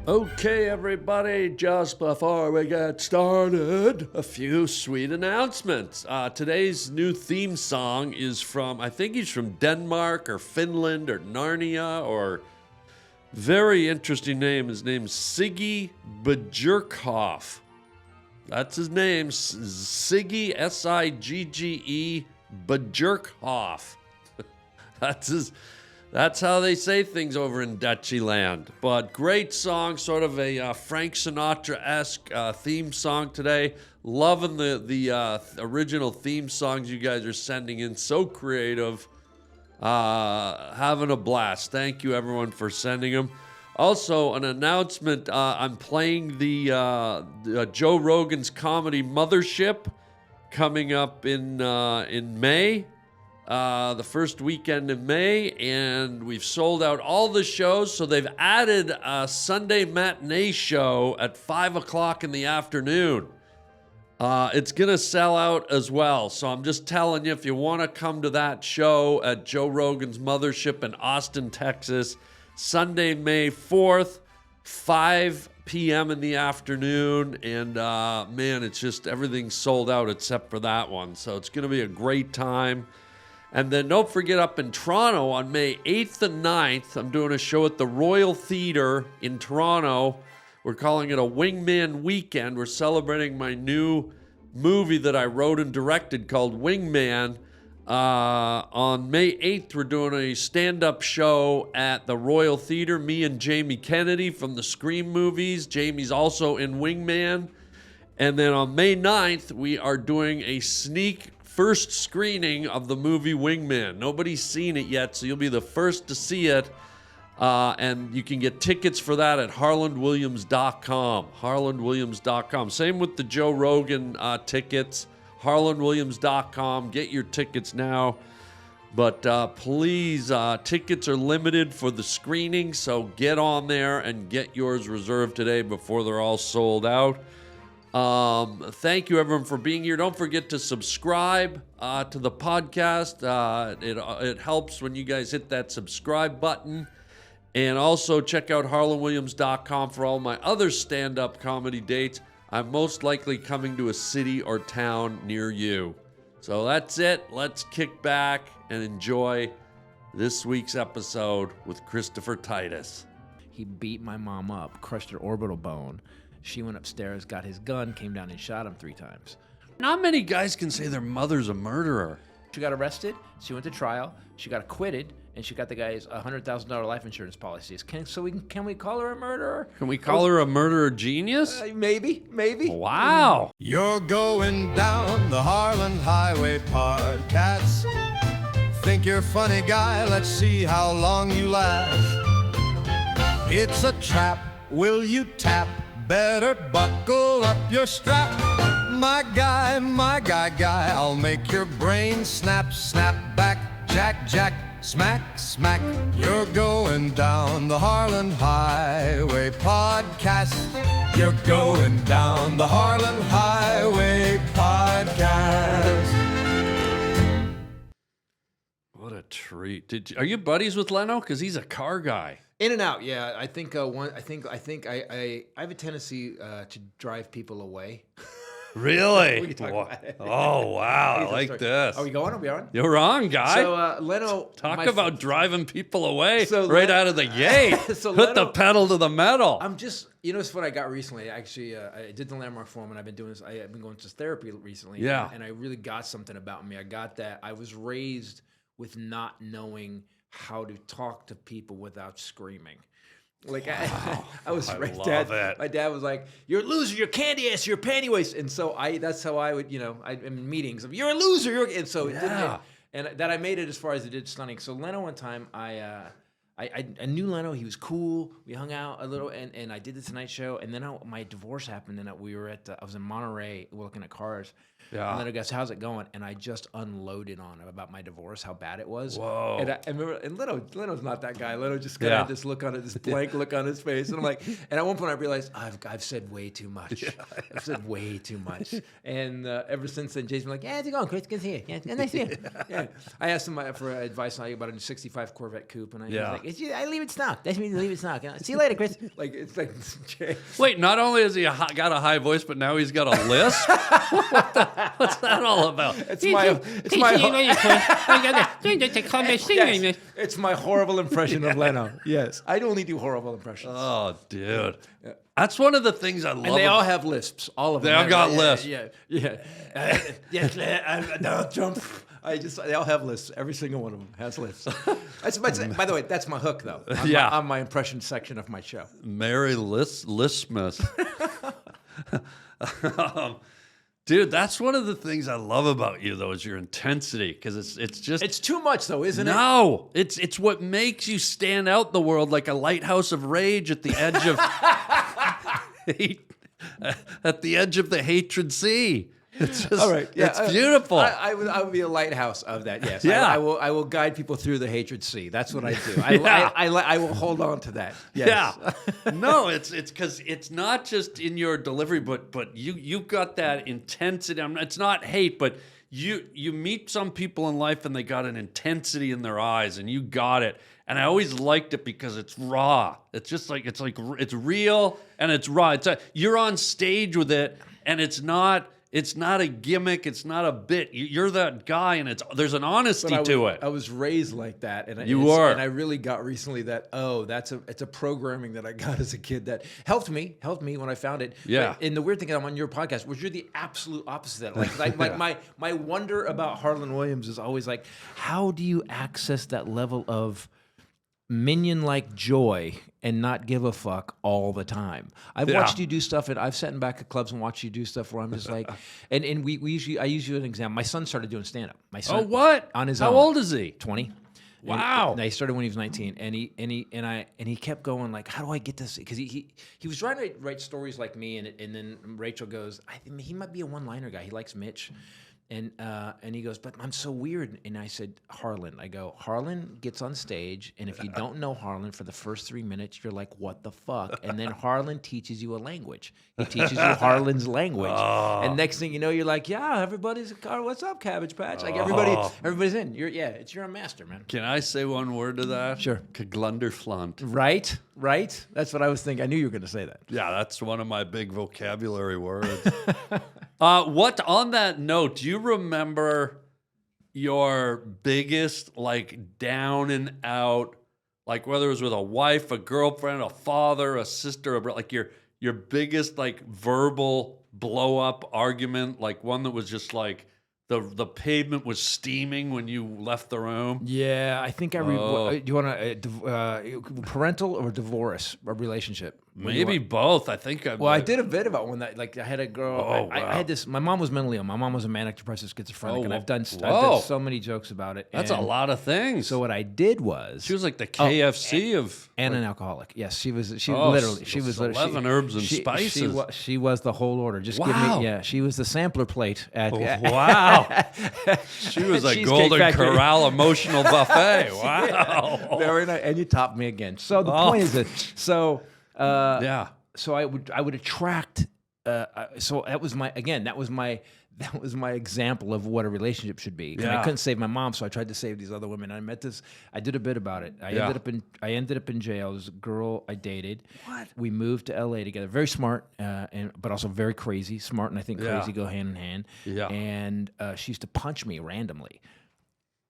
Okay, everybody, just before we get started, a few sweet announcements. Today's new theme song is from, I think he's from Denmark or Finland or Narnia, or very interesting name. His name's Siggy Björkhoff. That's his name, Siggy, S-I-G-G-E, Björkhoff. That's how they say things over in Dutchy land. But great song, sort of a Frank Sinatra-esque theme song today. Loving the original theme songs you guys are sending in. So creative. Having a blast. Thank you, everyone, for sending them. Also, an announcement. I'm playing the Joe Rogan's Comedy Mothership coming up in May. The first weekend in May, and we've sold out all the shows, so they've added a Sunday matinee show at 5 o'clock in the afternoon. It's going to sell out as well, so I'm just telling you, if you want to come to that show at Joe Rogan's Mothership in Austin, Texas, Sunday, May 4th, 5 p.m. in the afternoon, and man, it's just everything's sold out except for that one, so it's going to be a great time. And then don't forget, up in Toronto on May 8th and 9th, I'm doing a show at the Royal Theatre in Toronto. We're calling it a Wingman Weekend. We're celebrating my new movie that I wrote and directed called Wingman. On May 8th, we're doing a stand-up show at the Royal Theatre. Me and Jamie Kennedy from the Scream movies. Jamie's also in Wingman. And then on May 9th, we are doing a sneak first screening of the movie Wingman. Nobody's seen it yet, so you'll be the first to see it. And you can get tickets for that at harlandwilliams.com. harlandwilliams.com. Same with the Joe Rogan tickets. harlandwilliams.com. Get your tickets now. But please, tickets are limited for the screening, so get on there and get yours reserved today before they're all sold out. Thank you, everyone, for being here. Don't forget to subscribe to the podcast. It helps when you guys hit that subscribe button. And also check out harlandwilliams.com for all my other stand-up comedy dates. I'm most likely coming to a city or town near you. So that's it. Let's kick back and enjoy this week's episode with Christopher Titus. He beat my mom up, crushed her orbital bone. She went upstairs, got his gun, came down and shot him 3 times. Not many guys can say their mother's a murderer. She got arrested, she went to trial, she got acquitted, and she got the guy's $100,000 life insurance policies. Can we call her a murderer? Can we call her a murderer genius? Maybe. Wow. You're going down the Harland Highway, podcast. Think you're a funny guy, let's see how long you last. It's a trap, will you tap? Better buckle up your strap. My guy, I'll make your brain snap, snap back, jack, smack, smack. You're going down the Harland Highway podcast. You're going down the Harland Highway podcast. What a treat. Are you buddies with Leno? Because he's a car guy. In and out, yeah. I think I have a tendency to drive people away. Really? We can talk about it. Oh, wow. I like this. Are we going? Are we on? You're on, guy. So, Leno... Talk about driving people away So right out of the gate. So Put the Leno- pedal to the metal. I'm just... it's what I got recently. Actually, I did the landmark form, and I've been doing this. I've been going to therapy recently. Yeah. And I really got something about me. I got that I was raised with not knowing how to talk to people without screaming. Like, wow. I was I right. love it. My dad was like, "You're a loser. You're candy ass. You're panty waist." And so that's how I would, in meetings, "You're a loser." And so it didn't, and that I made it as far as it did stunning. So Leno, one time, I knew Leno. He was cool. We hung out a little, and I did the Tonight Show. And then my divorce happened, and we were I was in Monterey looking at cars. Yeah. And then I guess, "How's it going?" And I just unloaded on him about my divorce, how bad it was. Whoa. And I remember, and Leno's not that guy. Leno just kind of this look on it, this blank look on his face. And I'm like, and at one point I realized I've said way too much. Yeah. I've said way too much. And ever since then, Jason's like, "Yeah, how's it going, Chris? Good to see you. Yeah, nice to see you." Yeah. I asked him for advice about a '65 Corvette coupe, and I was like, I leave it stuck. That's me to leave it stuck. See you later, Chris. Like it's like Wait, not only has he got a high voice, but now he's got a lisp. What's that all about? it's my horrible impression of Leno. Yes, I only do horrible impressions. Oh, dude. That's one of the things I love. And they all have lisps. All of them. They all got lisps. Yeah. Yes, don't jump. They all have lists. Every single one of them has lists. By the way, that's my hook, though. On my impression section of my show. Mary Listmas. Dude, that's one of the things I love about you, though, is your intensity. Because it's too much, though, isn't it? No, it's what makes you stand out in the world like a lighthouse of rage at the edge of at the edge of the hatred sea. It's just, all right. Yeah, it's beautiful. I would be a lighthouse of that. Yes. Yeah. I will guide people through the hatred sea. That's what I do. I will hold on to that. Yes. Yeah. No, it's because it's not just in your delivery, but you've got that intensity. It's not hate, but you meet some people in life and they got an intensity in their eyes, and you got it. And I always liked it because it's raw. It's just like it's real and it's raw. You're on stage with it, and it's not a gimmick. It's not a bit. You're that guy, and there's an honesty to it. I was raised like that, and and I really got recently that it's a programming that I got as a kid that helped me when I found it. Yeah. And the weird thing, I'm on your podcast, was you're the absolute opposite of that. Like my wonder about Harland Williams is always like, how do you access that level of minion-like joy and not give a fuck all the time? I've watched you do stuff, and I've sat in back of clubs and watched you do stuff where I'm just like, and I use you as an example. My son started doing stand-up. My son, oh, what? On his How own. old is he? 20. Wow. And he started when he was 19, and he kept going like, how do I get this? Because he was trying to write stories like me, and then Rachel goes, I think he might be a one-liner guy. He likes Mitch. And he goes, but I'm so weird. And I said, Harland. I go, Harland gets on stage, and if you don't know Harland for the first 3 minutes, you're like, what the fuck? And then Harland teaches you a language. He teaches you Harland's language. And next thing you know, you're like, yeah, everybody's, what's up, Cabbage Patch? Like everybody's in. You're a master, man. Can I say one word to that? Sure. Kaglunderflunt. Right. That's what I was thinking. I knew you were going to say that. Yeah, that's one of my big vocabulary words. What on that note, do you remember your biggest like down and out, like whether it was with a wife, a girlfriend, a father, a sister, like your biggest like verbal blow up argument, like one that was just like the pavement was steaming when you left the room? Yeah, I think do you want a parental or divorce or relationship? Maybe both. I think. I did a bit about one that, like, I had a girl. Oh, I had this. My mom was mentally ill. My mom was a manic depressive schizophrenic, and I've done so many jokes about it. That's a lot of things. So what I did was she was like the KFC and an alcoholic. Yes, she was. She was 11 herbs and spices. She was the whole order. Just give me. Yeah, she was the sampler plate at. Wow. She was a Golden Corral emotional buffet. Wow. Yeah. Very nice. And you topped me again. So the point is that So I would attract. So that was my example of what a relationship should be. And I couldn't save my mom, so I tried to save these other women. And I did a bit about it. I ended up in jail. There was a girl I dated. What? We moved to LA together. Very smart, but also very crazy. Smart and I think crazy go hand in hand. Yeah. And she used to punch me randomly.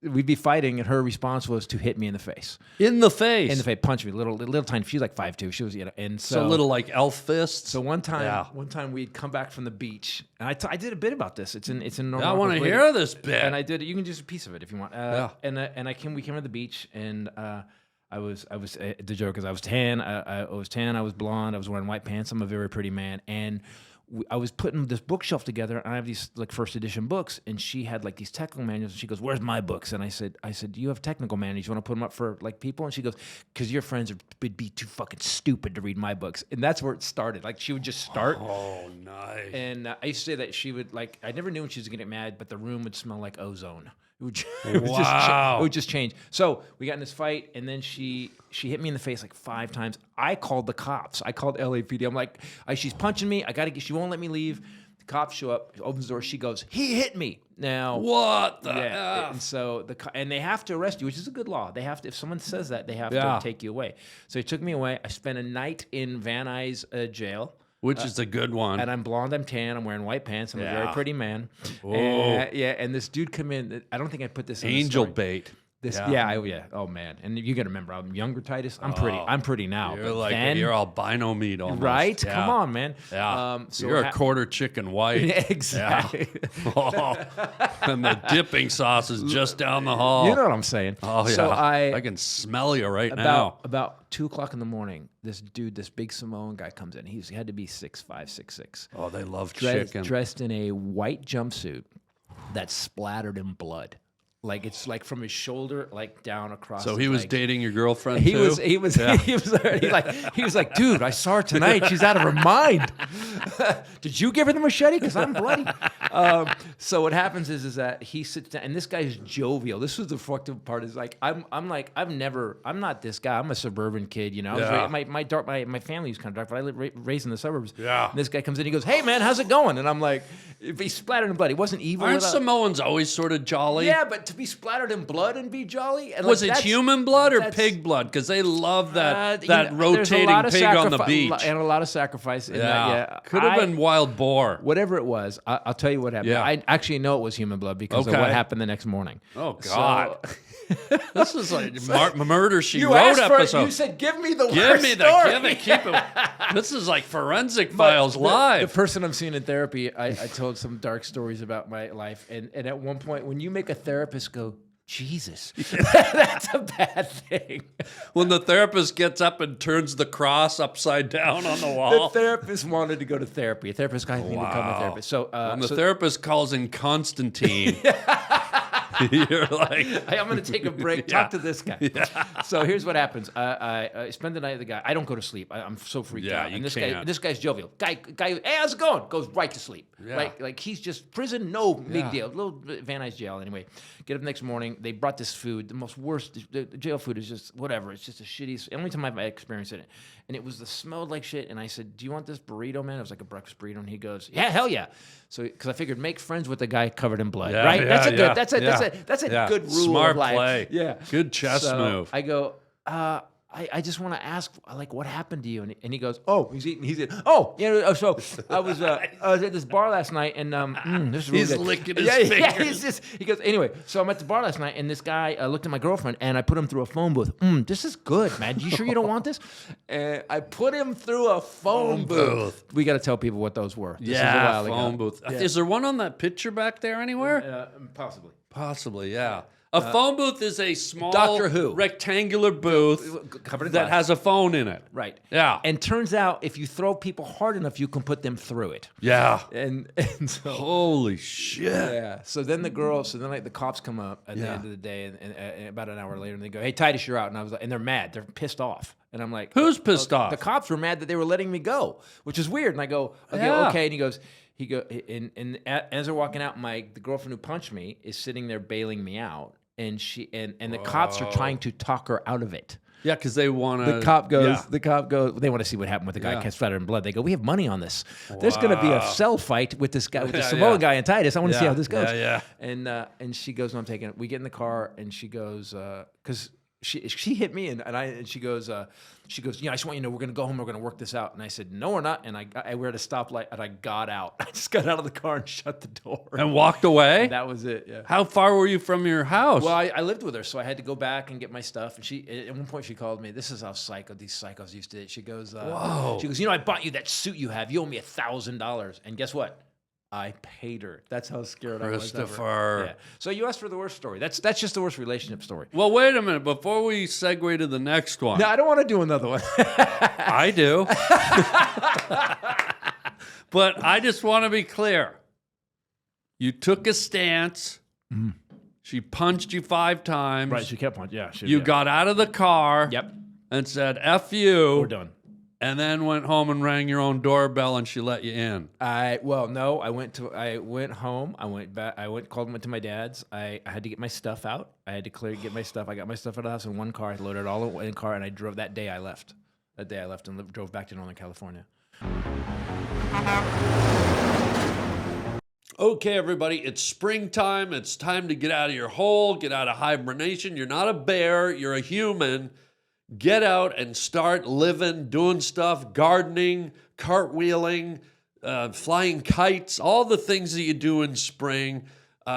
We'd be fighting, and her response was to hit me in the face. In the face? In the face, punch me, little tiny. She's like 5'2". She was, and so little like elf fists. So one time we'd come back from the beach, and I did a bit about this. It's in normal. I want to hear this bit, and I did it. You can just a piece of it if you want. We came to the beach, and I was the joke is I was tan. I was tan. I was blonde. I was wearing white pants. I'm a very pretty man, and I was putting this bookshelf together, and I have these like first edition books, and she had like these technical manuals, and she goes, "Where's my books?" And I said, "You have technical manuals. You want to put them up for like people?" And she goes, "Because your friends would be too fucking stupid to read my books." And that's where it started. Like she would just start. Oh, nice. And I used to say that she would like. I never knew when she was gonna get mad, but the room would smell like ozone. It would just change. So we got in this fight, and then she hit me in the face like 5 times. I called the cops. I called LAPD. I'm like, she's punching me. She won't let me leave. The cops show up, opens the door. She goes, "He hit me." Now, What the yeah, F? and so and they have to arrest you, which is a good law. They have to, if someone says that, they have to take you away. So he took me away. I spent a night in Van Nuys jail. Which is a good one. And I'm blonde, I'm tan, I'm wearing white pants, I'm a very pretty man. Oh. And this dude come in. I don't think I put this in Angel the story. bait. Oh man, and you got to remember, I'm younger, Titus. I'm pretty now. You're but like then, you're albino meat almost. right? Yeah. Come on, man. Yeah. So you're a quarter chicken white. exactly. Yeah. Oh. And the dipping sauce is just down the hall. You know what I'm saying? Oh yeah. So I can smell you right now. About 2:00 in the morning, this dude, this big Samoan guy comes in. He had to be 6'5", 6'6". Oh, they love chicken. Dressed in a white jumpsuit that's splattered in blood. Like it's like from his shoulder, like down across. So his he was leg. dating your girlfriend He too? was he was like, dude, I saw her tonight. She's out of her mind. Did you give her the machete? Because I'm bloody. So what happens is that he sits down, and this guy's jovial. This was the fucked up part. Is like I'm not this guy. I'm a suburban kid, you know. Yeah. My family was kind of dark, but I raised in the suburbs. Yeah. And this guy comes in, he goes, "Hey man, how's it going?" And I'm like, if he's splattered in blood. He wasn't evil. Aren't Samoans always sort of jolly? Yeah, but to be splattered in blood and be jolly. And Was like, it that's- human blood or that's- pig blood? Because they love that you know, there's a rotating lot of pig on the beach. and a lot of sacrifice. In Yeah. that, Could have been wild boar. whatever it was. I'll tell you what happened. Yeah. I actually know it was human blood because of Okay. what happened the next morning. Oh God. So, This is like Murder She you Wrote asked for it. episode. You said, "Give me the Give worst me story." give it, keep it. This is like Forensic But Files the live. person I'm seeing in therapy, I told some dark stories about my life, and at one point, when you make a therapist go, "Jesus," that's a bad thing. When the therapist gets up and turns the cross upside down on the The wall. therapist wanted to go to therapy. A therapist got me to become a therapist. So, When the therapist calls in Constantine. You're like, I'm going to take a break. Yeah. Talk to this guy. So here's what happens. I spend the night with the guy. I don't go to sleep. I'm so freaked Yeah, out. you And can't. this guy's jovial. Guy, hey, how's it going? Goes right to sleep. Yeah. Like he's just prison. No big Yeah. deal. Little Van Nuys jail. Anyway, get up the next morning. They brought this food. The most worst. The jail food is just whatever. It's just a shitty. Only time I've experienced it. And it smelled like shit. And I said, "Do you want this burrito, man?" It was like a breakfast burrito. And he goes, "Yeah, hell yeah." So because I figured make friends with the guy covered in blood, Yeah, right? yeah, That's a yeah, good. That's a yeah. good rule Smart of life. play. Yeah. Good chess So move. I go, I just want to ask, like, what happened to you? And he goes, oh, he's eating. He said, oh, yeah. So I was at this bar last night, and this is really He's good. licking his Yeah, fingers. he goes, anyway. So I'm at the bar last night, and this guy looked at my girlfriend, and I put him through a phone booth. This is good, man. You sure you don't want this? And I put him through a phone booth. We got to tell people what those were. This is a yeah, while phone ago. booth. Yeah. Is there one on that picture back there anywhere? Possibly. Possibly, yeah. A phone booth is a small Doctor Who. rectangular booth Covered in that glass. has a phone in it. Right. Yeah. And turns out if you throw people hard enough, you can put them through it. Yeah. And so Holy shit. yeah. So then the cops come up at the Yeah. end of the day, and about an hour later, and they go, "Hey, Titus, you're out." And I was like, and they're mad, they're pissed off, and I'm like, Who's pissed off? The cops were mad that they were letting me go, which is weird. And I go, okay, Yeah. okay. And and as they're walking out, the girlfriend who punched me is sitting there bailing me out, and the cops are trying to talk her out of it. Yeah, because they want to. The cop goes. They want to see what happened with the guy Yeah. splattered in blood. They go, "We have money on this. There's going to be a cell fight with this guy, with the Yeah, Samoan yeah. guy and Titus. I want to see Yeah, how this goes." yeah, And she goes, "No, I'm taking it." We get in the car, and she goes, because she hit me, and she goes, "Yeah, I just want you to know we're going to go home. We're going to work this out." And I said, "No, we're not." And I were at a stoplight, and I got out. I just got out of the car and shut the door. And walked away? That was it. Yeah. How far were you from your house? Well, I lived with her, so I had to go back and get my stuff. And at one point, she called me. This is how these psychos used to. She goes, Whoa. She goes, "You know, I bought you that suit you have. You owe me $1,000." And guess what? I paid her. That's how scared I was. of her. Christopher. Yeah. So you asked for the worst story. That's just the worst relationship story. Well, wait a minute. Before we segue to the next one. No, I don't want to do another one. I do. But I just want to be clear. You took a stance. She punched you 5 times. Right. She kept on. Yeah. You got out of the car. Yep. And said, F you. We're done. And then went home and rang your own doorbell and she let you in. No, I went home. I went back. Went to my dad's. I had to get my stuff out. I had to get my stuff. I got my stuff out of the house in one car. I loaded it all in a car, and I drove. That day I left and drove back to Northern California. Okay, everybody, it's springtime. It's time to get out of your hole, get out of hibernation. You're not a bear, you're a human. Get out and start living, doing stuff, gardening, cartwheeling, flying kites, all the things that you do in spring.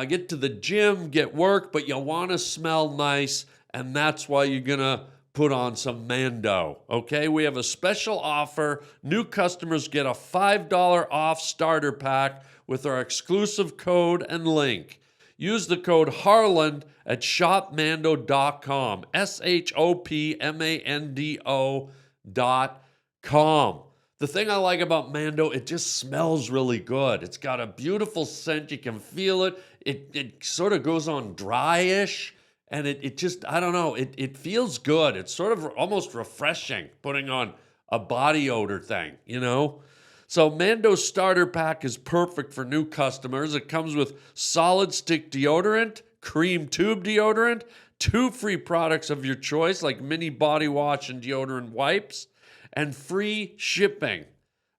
Get to the gym, get work, but you want to smell nice, and that's why you're going to put on some Mando, okay? We have a special offer. New customers get a $5 off starter pack with our exclusive code and link. Use the code Harland at shopmando.com, shopmando.com. The thing I like about Mando, it just smells really good. It's got a beautiful scent. You can feel it. It sort of goes on dryish, and it just, I don't know, it feels good. It's sort of almost refreshing putting on a body odor thing, you know? So Mando's starter pack is perfect for new customers. It comes with solid stick deodorant, cream tube deodorant, 2 free products of your choice like mini body wash and deodorant wipes, and free shipping.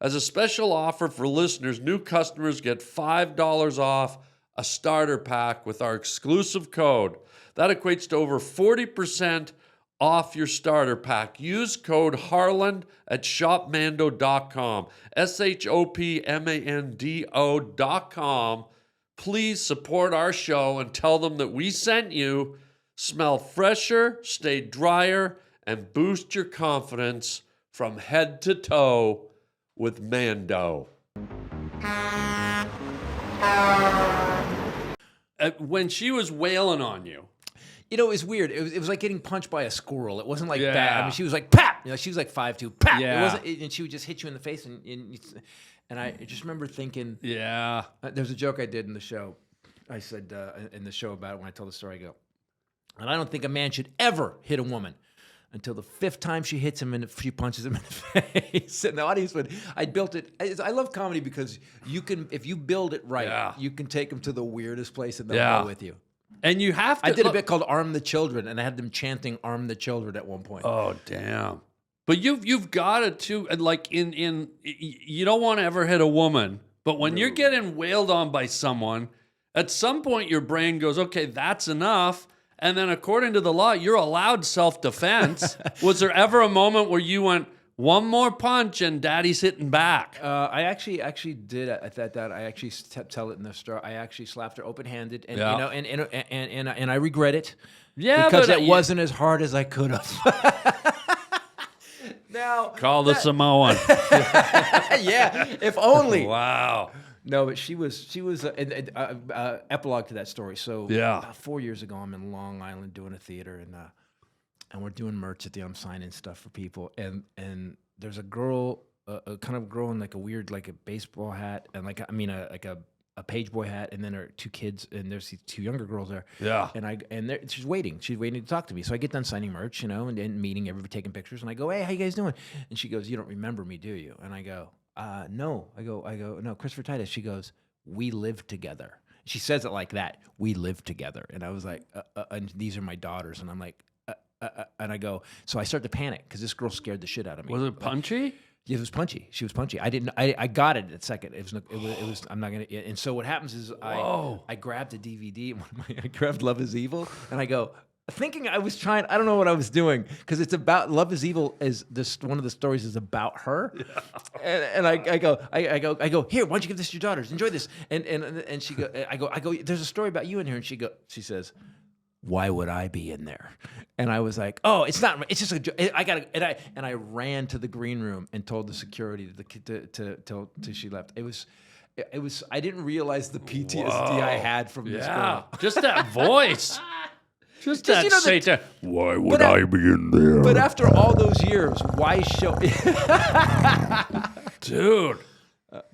As a special offer for listeners, new customers get $5 off a starter pack with our exclusive code. That equates to over 40% off your starter pack. Use code Harland at shopmando.com, shopmando.com. Please support our show and tell them that we sent you. Smell fresher, stay drier, and boost your confidence from head to toe with Mando. When she was wailing on you, You know, it was weird. It was like getting punched by a squirrel. It wasn't like Yeah. bad. I mean, she was like, pap! You know, she was like 5'2", pap! Yeah. It wasn't, and she would just hit you in the face. And I just remember thinking, yeah, there's a joke I did in the show. I said in the show about it when I told the story, I go, and I don't think a man should ever hit a woman until the 5th time she hits him and she punches him in the face. And the audience would, I built it. I love comedy because you can, if you build it right, Yeah. you can take them to the weirdest place and they'll Yeah. go with you. and you have to. I did a bit called "Arm the Children," and I had them chanting "Arm the Children" at one point. Oh damn! But you've got it too. Like you don't want to ever hit a woman, but when you're getting wailed on by someone, at some point your brain goes, okay, that's enough. And then according to the law, you're allowed self-defense. Was there ever a moment where you went, one more punch and daddy's hitting back? I actually did at that. I actually tell it in the story. I actually slapped her open-handed, and Yeah. you know, and I regret it. Yeah, because but it wasn't as hard as I could have. Now, Call the Samoan. yeah, if only. Wow. No, but she was epilogue to that story. So Yeah. about 4 years ago, I'm in Long Island doing a theater, and we're doing merch at the I'm signing stuff for people, and there's a girl, a kind of girl in like a weird like a baseball hat and like a page boy hat, and then her 2 kids, and there's these 2 younger girls there. Yeah. And she's waiting to talk to me. So I get done signing merch, you know, and meeting everybody, taking pictures, and I go, hey, how you guys doing? And she goes, you don't remember me, do you? And I go, no. I go, no, Christopher Titus. She goes, we live together. She says it like that. We live together. And I was like, and these are my daughters. And I'm like, and I go, so I start to panic because this girl scared the shit out of me. Was it punchy? Yeah, it was punchy. She was punchy. I got it at second. It was. I'm not gonna. And so what happens is I grabbed a DVD. I grabbed Love Is Evil, and I go, thinking I was trying. I don't know what I was doing because it's about Love Is Evil. Is this one of the stories is about her? Yeah. And I go. Here, why don't you give this to your daughters? Enjoy this. And she go. I go. There's a story about you in here, and she says, why would I be in there? And I was like, oh, it's not. It's just a. I got to. And I ran to the green room and told the security till she left. It was. I didn't realize the PTSD I had from this girl. Just that voice. Just that you know, Satan. Why would I be in there? But after all those years, why show? Dude.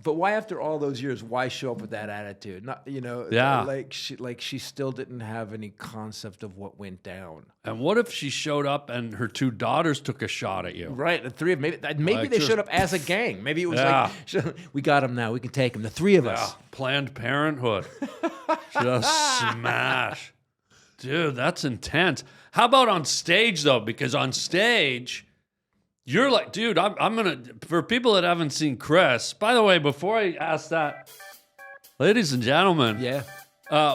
But why, after all those years, why show up with that attitude? Not, you know, Yeah. like she still didn't have any concept of what went down. And what if she showed up and her 2 daughters took a shot at you? Right, the 3 of maybe Like they just- showed up as a gang. Maybe it was Yeah. like we got them now. We can take them. The 3 of Yeah. us. Planned Parenthood. Just smash. Dude, that's intense. How about on stage, though? Because on stage, you're like, dude, I'm going to, for people that haven't seen Chris, by the way, before I ask that, Ladies and gentlemen, Yeah.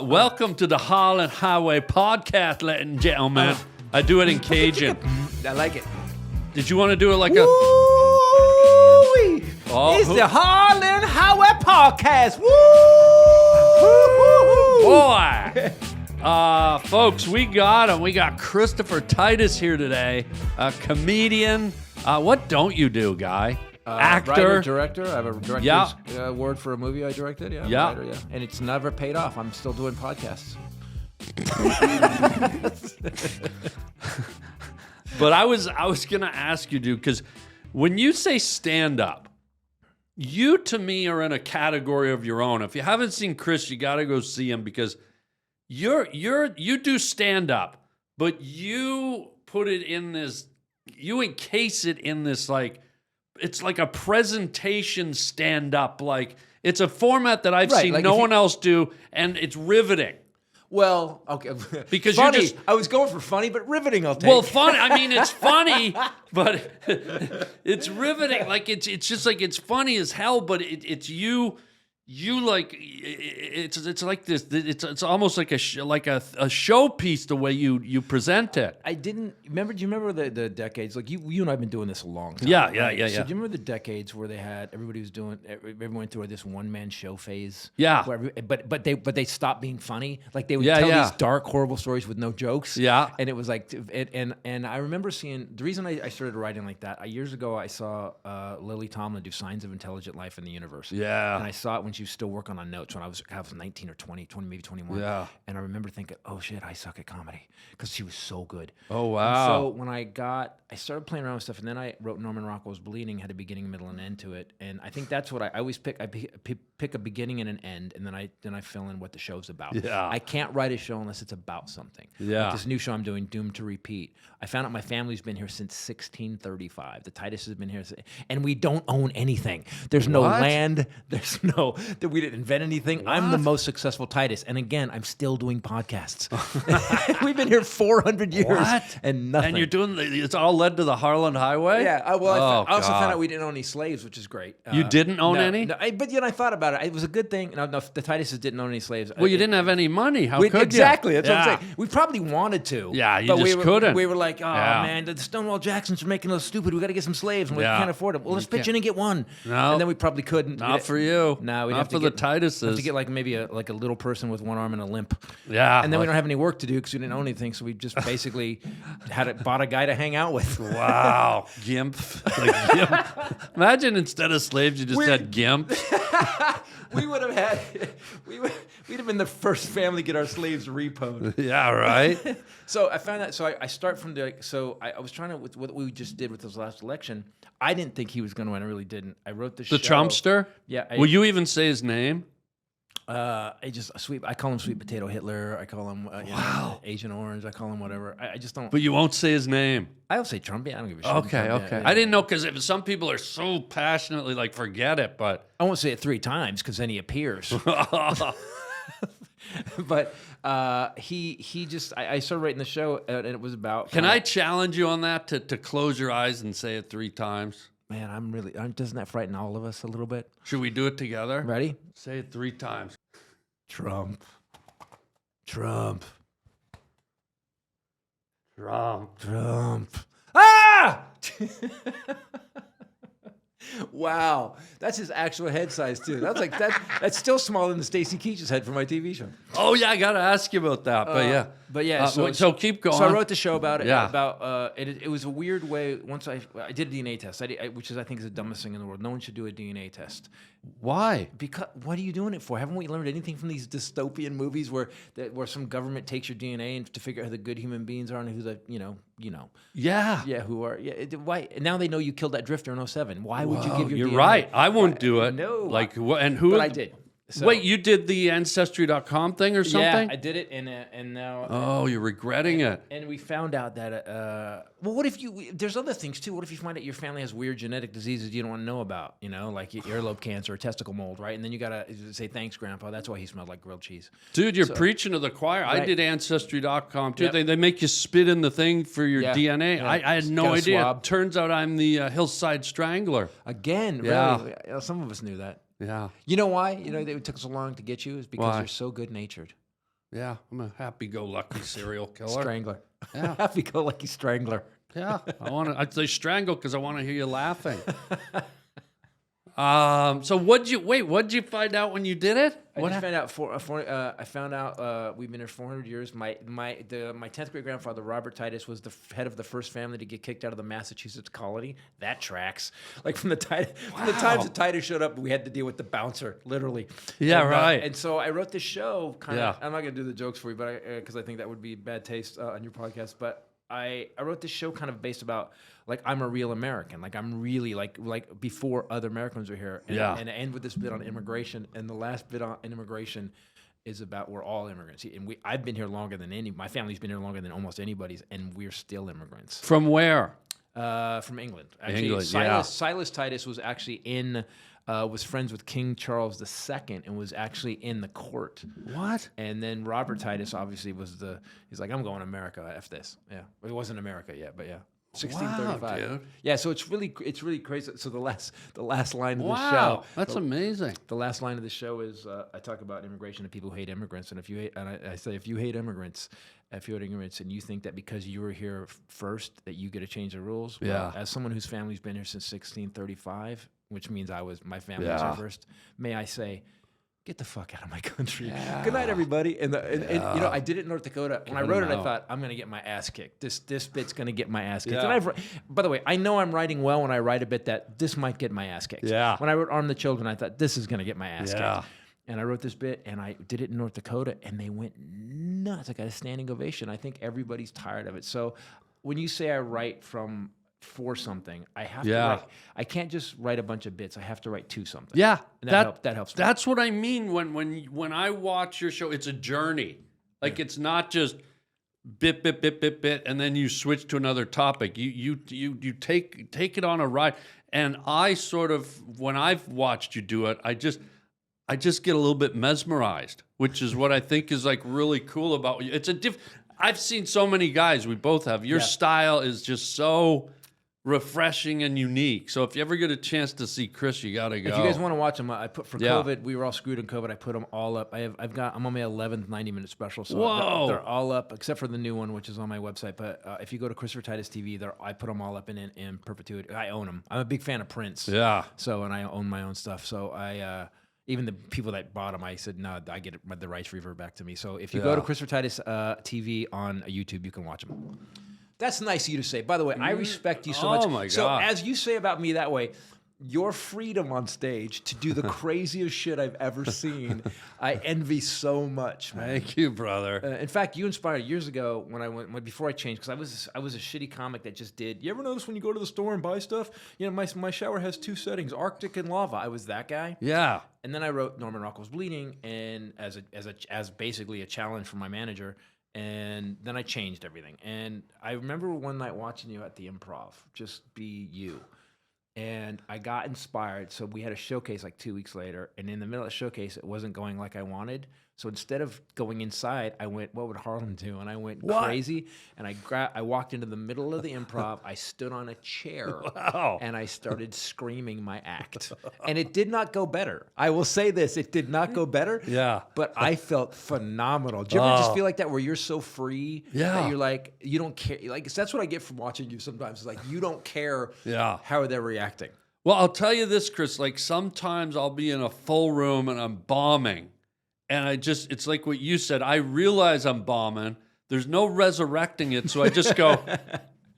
welcome to the Harland Highway Podcast, ladies and gentlemen. I do it in Cajun. I like it. Did you want to do it like a... Woo-wee. Oh, It's who- the Harland Highway Podcast. Woo! Boy! Folks, we got him. We got Christopher Titus here today, a comedian. What don't you do, guy? Actor. Writer, director. I have a director's Yeah. award for a movie I directed. Yeah. Yeah. Writer, yeah. And it's never paid off. I'm still doing podcasts. But I was gonna ask you, dude, because when you say stand up, you to me are in a category of your own. If you haven't seen Chris, you gotta go see him because you do stand up, but you put it in this, you encase it in this like, it's like a presentation stand up. Like it's a format that I've Right, seen like no if you- one else do, and it's riveting. Well, okay. Because you're funny. just- I was going for funny, but riveting I'll take. Well, funny. I mean, it's funny, but it's riveting. Like it's just like it's funny as hell. But it's you. You like it's like this. It's almost like a showpiece the way you present it. I didn't remember. Do you remember the decades? Like you and I've been doing this a long time. Yeah. So do you remember the decades where they had everybody was doing everyone went through this one man show phase? Yeah. Where but they stopped being funny. Like they would Yeah, tell yeah. these dark, horrible stories with no jokes. Yeah. And it was like and I remember seeing the reason I started writing like that. Years ago, I saw Lily Tomlin do Signs of Intelligent Life in the Universe. Yeah. And I saw it when she was still working on notes when I was 19 or 20, maybe 21. Yeah. And I remember thinking, oh shit, I suck at comedy because she was so good. Oh, And wow. so when I started playing around with stuff, and then I wrote Norman Rockwell's Bleeding, had a beginning, middle, and end to it. And I think that's what I always pick. I pick a beginning and an end, and then I fill in what the show's about. Yeah. I can't write a show unless it's about something. Yeah. Like this new show I'm doing, Doomed to Repeat. I found out my family's been here since 1635. The Titus has been here, and we don't own anything. There's no What? land. There's no that we didn't invent anything. I'm the most successful Titus, and again, I'm still doing podcasts. We've been here 400 years What? and nothing. And you're doing it's all led to the Harland Highway. Yeah, I Oh, also found God. out we didn't own any slaves, which is great. You didn't own no, any? No, but I thought about it. It was a good thing. No, the Tituses didn't own any slaves. Well, you didn't have any money. How could exactly. you? That's what I'm saying. We probably wanted to. Yeah, you but just couldn't. We were like, oh Yeah. man, the Stonewall Jacksons are making us stupid. We got to get some slaves, and we Yeah. can't afford them. Well, let's pitch can't. in and get one. No. And then we probably couldn't. Not for you. No, we'd Not have to for the get, Tituses. Have to get like maybe a little person with one arm and a limp. Yeah. And then we don't have any work to do because we didn't own anything, so we just basically bought a guy to hang out with. Wow, gimp. Like gimp. Imagine instead of slaves, you just had gimp. We would have had, we'd have been the first family to get our slaves repoed. Yeah, right. So I found that. So I start from the. So I was trying to with what we just did with this last election. I didn't think he was going to win. I really didn't. I wrote the show. The Trumpster. Yeah. Will you even say his name? I just I call him Sweet Potato Hitler. I call him Agent Orange. I call him whatever. I just don't. But you won't say his name. I'll say Trump. Yeah, I don't give a shit. Okay, Trump, okay. yeah. I didn't know because some people are so passionately like forget it, but I won't say it 3 times because then he appears. But he just I started writing the show and it was about. can I challenge you on that to close your eyes and say it 3 times? Man, I'm really. Doesn't that frighten all of us a little bit? Should we do it together? Ready? Say it 3 times. Trump. Trump. Ah! Wow, that's his actual head size too. That's like that. That's still smaller than Stacy Keach's head for my TV show. Oh yeah, I gotta ask you about that. But yeah. So keep going. So I wrote the show about it. Yeah. About it was a weird way. Once I did a DNA test, which is I think is the dumbest thing in the world. No one should do a DNA test. Why? Because what are you doing it for? Haven't we learned anything from these dystopian movies where some government takes your DNA and to figure out who the good human beings are and who's the Yeah. who are why now they know you killed that drifter in 07. Why would you give your You're DNA? right. I won't do it. No. Like what? And who? But I did. So, Wait, you did the Ancestry.com thing or something? Yeah, I did it, and now. Oh, you're regretting it. And we found out that well, what if there's other things too. What if you find out your family has weird genetic diseases you don't want to know about? You know, like earlobe cancer or testicle mold, right? And then you gotta say thanks, Grandpa. That's why he smelled like grilled cheese. Dude, you're preaching to the choir. I Right. did Ancestry.com too. Yep. They make you spit in the thing for your Yeah. DNA. Yeah. I had no Got a idea. swab. Turns out I'm the Hillside Strangler. Again, Yeah. really? Some of us knew that. Yeah. You know why? You know it took so long to get you is because Why? you're so good-natured. Yeah. I'm a happy-go-lucky serial killer. Strangler. Yeah. Happy-go-lucky strangler. Yeah. I'd say strangle because I want to hear you laughing. So what'd you find out when you did it? I found out we've been here 400 years. My 10th great grandfather Robert Titus was the head of the first family to get kicked out of the Massachusetts colony. That tracks. Like from the times that Titus showed up, we had to deal with the bouncer, literally. Yeah, and, right. And so I wrote this show. Yeah. I'm not gonna do the jokes for you, but because I think that would be bad taste on your podcast. But I wrote this show kind of based about like I'm a real American, like I'm really like before other Americans were here. And, and I end with this bit on immigration, and the last bit on immigration is about we're all immigrants, and I've been here longer than my family's been here longer than almost anybody's, and we're still immigrants. From where? From England. Actually, Silas Titus was actually was friends with King Charles II and was actually in the court. What? And then Robert Titus obviously he's like, I'm going to America, F this. Yeah. It wasn't America yet, but yeah. 1635. Wow, dude. Yeah, so it's really crazy. So the last line of the show. Wow, that's amazing. The last line of the show is I talk about immigration and people who hate immigrants, and I say if you hate immigrants and you think that because you were here first that you get to change the rules, well, as someone whose family's been here since 1635, which means my family was here first, may I say, get the fuck out of my country. Yeah. Good night, everybody. And you know, I did it in North Dakota. When I wrote it, I thought, I'm going to get my ass kicked. This bit's going to get my ass kicked. Yeah. And by the way, I know I'm writing well when I write a bit that this might get my ass kicked. Yeah. When I wrote Arm the Children, I thought, this is going to get my ass kicked. And I wrote this bit, and I did it in North Dakota, and they went nuts. I got a standing ovation. I think everybody's tired of it. So when you say I write for something, I have to write. I can't just write a bunch of bits. I have to write to something. Yeah, and that helps. That's what I mean when I watch your show. It's a journey. Like it's not just bit, and then you switch to another topic. You take it on a ride. And I sort of, when I've watched you do it, I just get a little bit mesmerized, which is what I think is like really cool about you. It's I've seen so many guys. We both have. Your style is just so refreshing and unique. So if you ever get a chance to see Chris, you got to go. If you guys want to watch them, I put for COVID. We were all screwed in COVID. I put them all up. I'm on my 11th 90-minute special. So they're all up except for the new one, which is on my website. But if you go to Christopher Titus TV, I put them all up in perpetuity. I own them. I'm a big fan of Prince. Yeah. So and I own my own stuff. So I. Even the people that bought them, I said, no, I get it, the rights revert back to me. So if you go to Christopher Titus TV on YouTube, you can watch them. That's nice of you to say. By the way, I respect you so much. Oh, my God. So as you say about me that way, your freedom on stage to do the craziest shit I've ever seen, I envy so much, man. Thank you, brother. In fact, you inspired years ago when I went before I changed, because I was a shitty comic that just did. You ever notice when you go to the store and buy stuff? You know, my shower has 2 settings, Arctic and lava. I was that guy. Yeah. And then I wrote Norman Rockwell's Bleeding, and as basically a challenge for my manager. And then I changed everything. And I remember one night watching you at the Improv, just be you. And I got inspired. So we had a showcase like 2 weeks later. And in the middle of the showcase, it wasn't going like I wanted. So instead of going inside, I went, what would Harland do? And I went crazy. And I walked into the middle of the Improv. I stood on a chair. Wow. And I started screaming my act. And it did not go better. I will say this. It did not go better. Yeah. But I felt phenomenal. Do you ever just feel like that where you're so free that you're like, you don't care? Like, that's what I get from watching you sometimes. It's like, you don't care how they're reacting. Well, I'll tell you this, Chris. Like sometimes I'll be in a full room and I'm bombing. And it's like what you said. I realize I'm bombing. There's no resurrecting it. So I just go,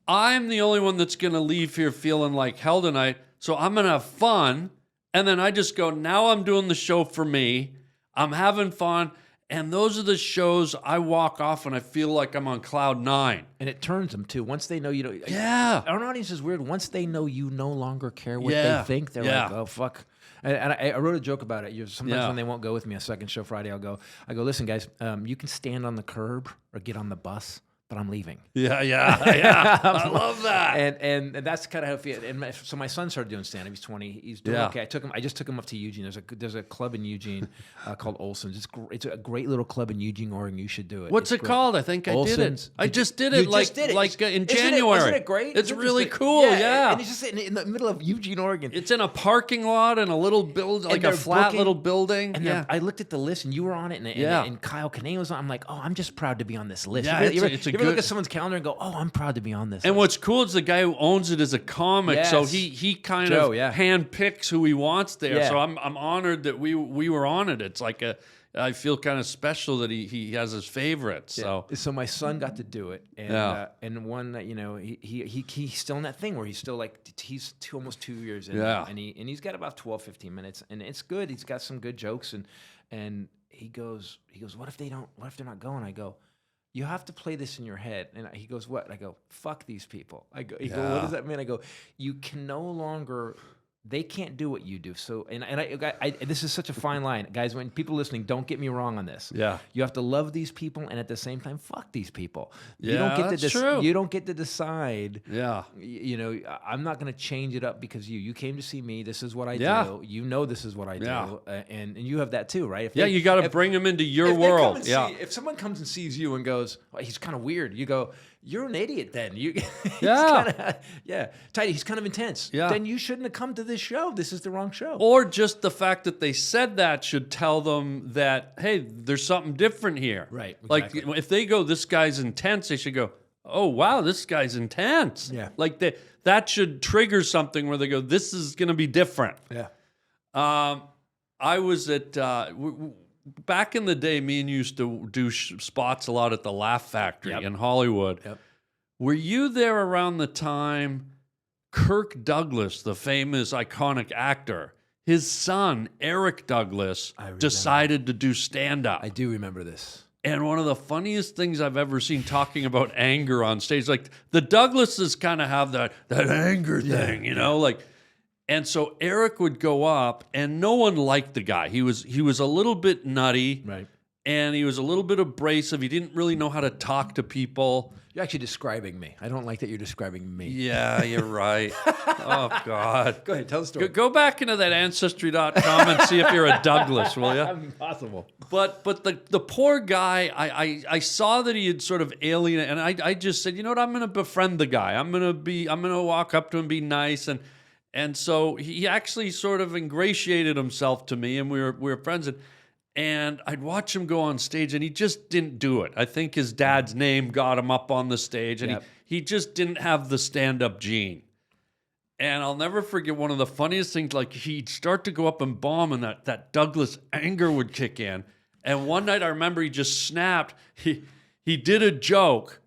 I'm the only one that's going to leave here feeling like hell tonight. So I'm going to have fun. And then I just go, now I'm doing the show for me. I'm having fun. And those are the shows I walk off and I feel like I'm on cloud 9. And it turns them too. Once they know you don't. Yeah. Our audience is weird. Once they know you no longer care what they think, they're like, oh, fuck. And I wrote a joke about it. Sometimes when they won't go with me, a second show Friday, I go, listen, guys, you can stand on the curb or get on the bus. but I'm leaving. Yeah. I love that. And that's kind of how I feel. And so my son started doing stand-up. He's 20. He's doing okay. I just took him up to Eugene. There's a club in Eugene called Olson's. It's a great little club in Eugene, Oregon. You should do it. What's it called? I think I did it. I just did it in January. Isn't it great? It's really cool. Yeah. And it's just in the middle of Eugene, Oregon. It's in a parking lot in a little build, like a flat little building. And I looked at the list, and you were on it, and Kyle Kinane was on. I'm like, oh, I'm just proud to be on this list. Yeah, you ever look at someone's calendar and go, oh, I'm proud to be on this. And what's cool is the guy who owns it is a comic, so he kind of handpicks who he wants there. Yeah. So I'm honored that we were on it. It's like I feel kind of special that he has his favorites. Yeah. So my son got to do it, and one that he's still in that thing where he's still like he's almost 2 years in, and he's got about 12, 15 minutes, and it's good. He's got some good jokes, and he goes, what if they're not going? I go, you have to play this in your head. And he goes, what? I go, fuck these people. He goes, what does that mean? I go, you can no longer, they can't do what you do. So, and I this is such a fine line. Guys, when people listening, don't get me wrong on this. Yeah. You have to love these people and at the same time, fuck these people. Yeah, that's true. You don't get to decide. Yeah. I'm not going to change it up because you came to see me. This is what I do. This is what I do. And you have that too, right? You got to bring them into your world. If someone comes and sees you and goes, well, he's kind of weird, you go, you're an idiot then. Tidy, he's kind of intense. Yeah. Then you shouldn't have come to this show. This is the wrong show. Or just the fact that they said that should tell them that, hey, there's something different here. Right. Exactly. Like if they go, this guy's intense, they should go, oh, wow, this guy's intense. Yeah. Like that should trigger something where they go, this is going to be different. Yeah. I was at... back in the day, me and you used to do spots a lot at the Laugh Factory in Hollywood. Yep. Were you there around the time Kirk Douglas, the famous iconic actor, his son, Eric Douglas, decided to do stand-up? I do remember this. And one of the funniest things I've ever seen talking about anger on stage, like the Douglases kind of have that anger thing, like... And so Eric would go up, and no one liked the guy. He was a little bit nutty, right? And he was a little bit abrasive. He didn't really know how to talk to people. You're actually describing me. I don't like that you're describing me. Yeah, you're right. Oh, God. Go ahead, tell the story. Go back into that Ancestry.com and see if you're a Douglas, will you? Impossible. But the poor guy, I saw that he had sort of alienated, and I just said, you know what, I'm going to befriend the guy. I'm going to walk up to him, be nice, and so he actually sort of ingratiated himself to me, and we were friends. And I'd watch him go on stage, and he just didn't do it. I think his dad's name got him up on the stage, and he just didn't have the stand-up gene. And I'll never forget one of the funniest things, like he'd start to go up and bomb, and that Douglas anger would kick in. And one night I remember he just snapped. He did a joke,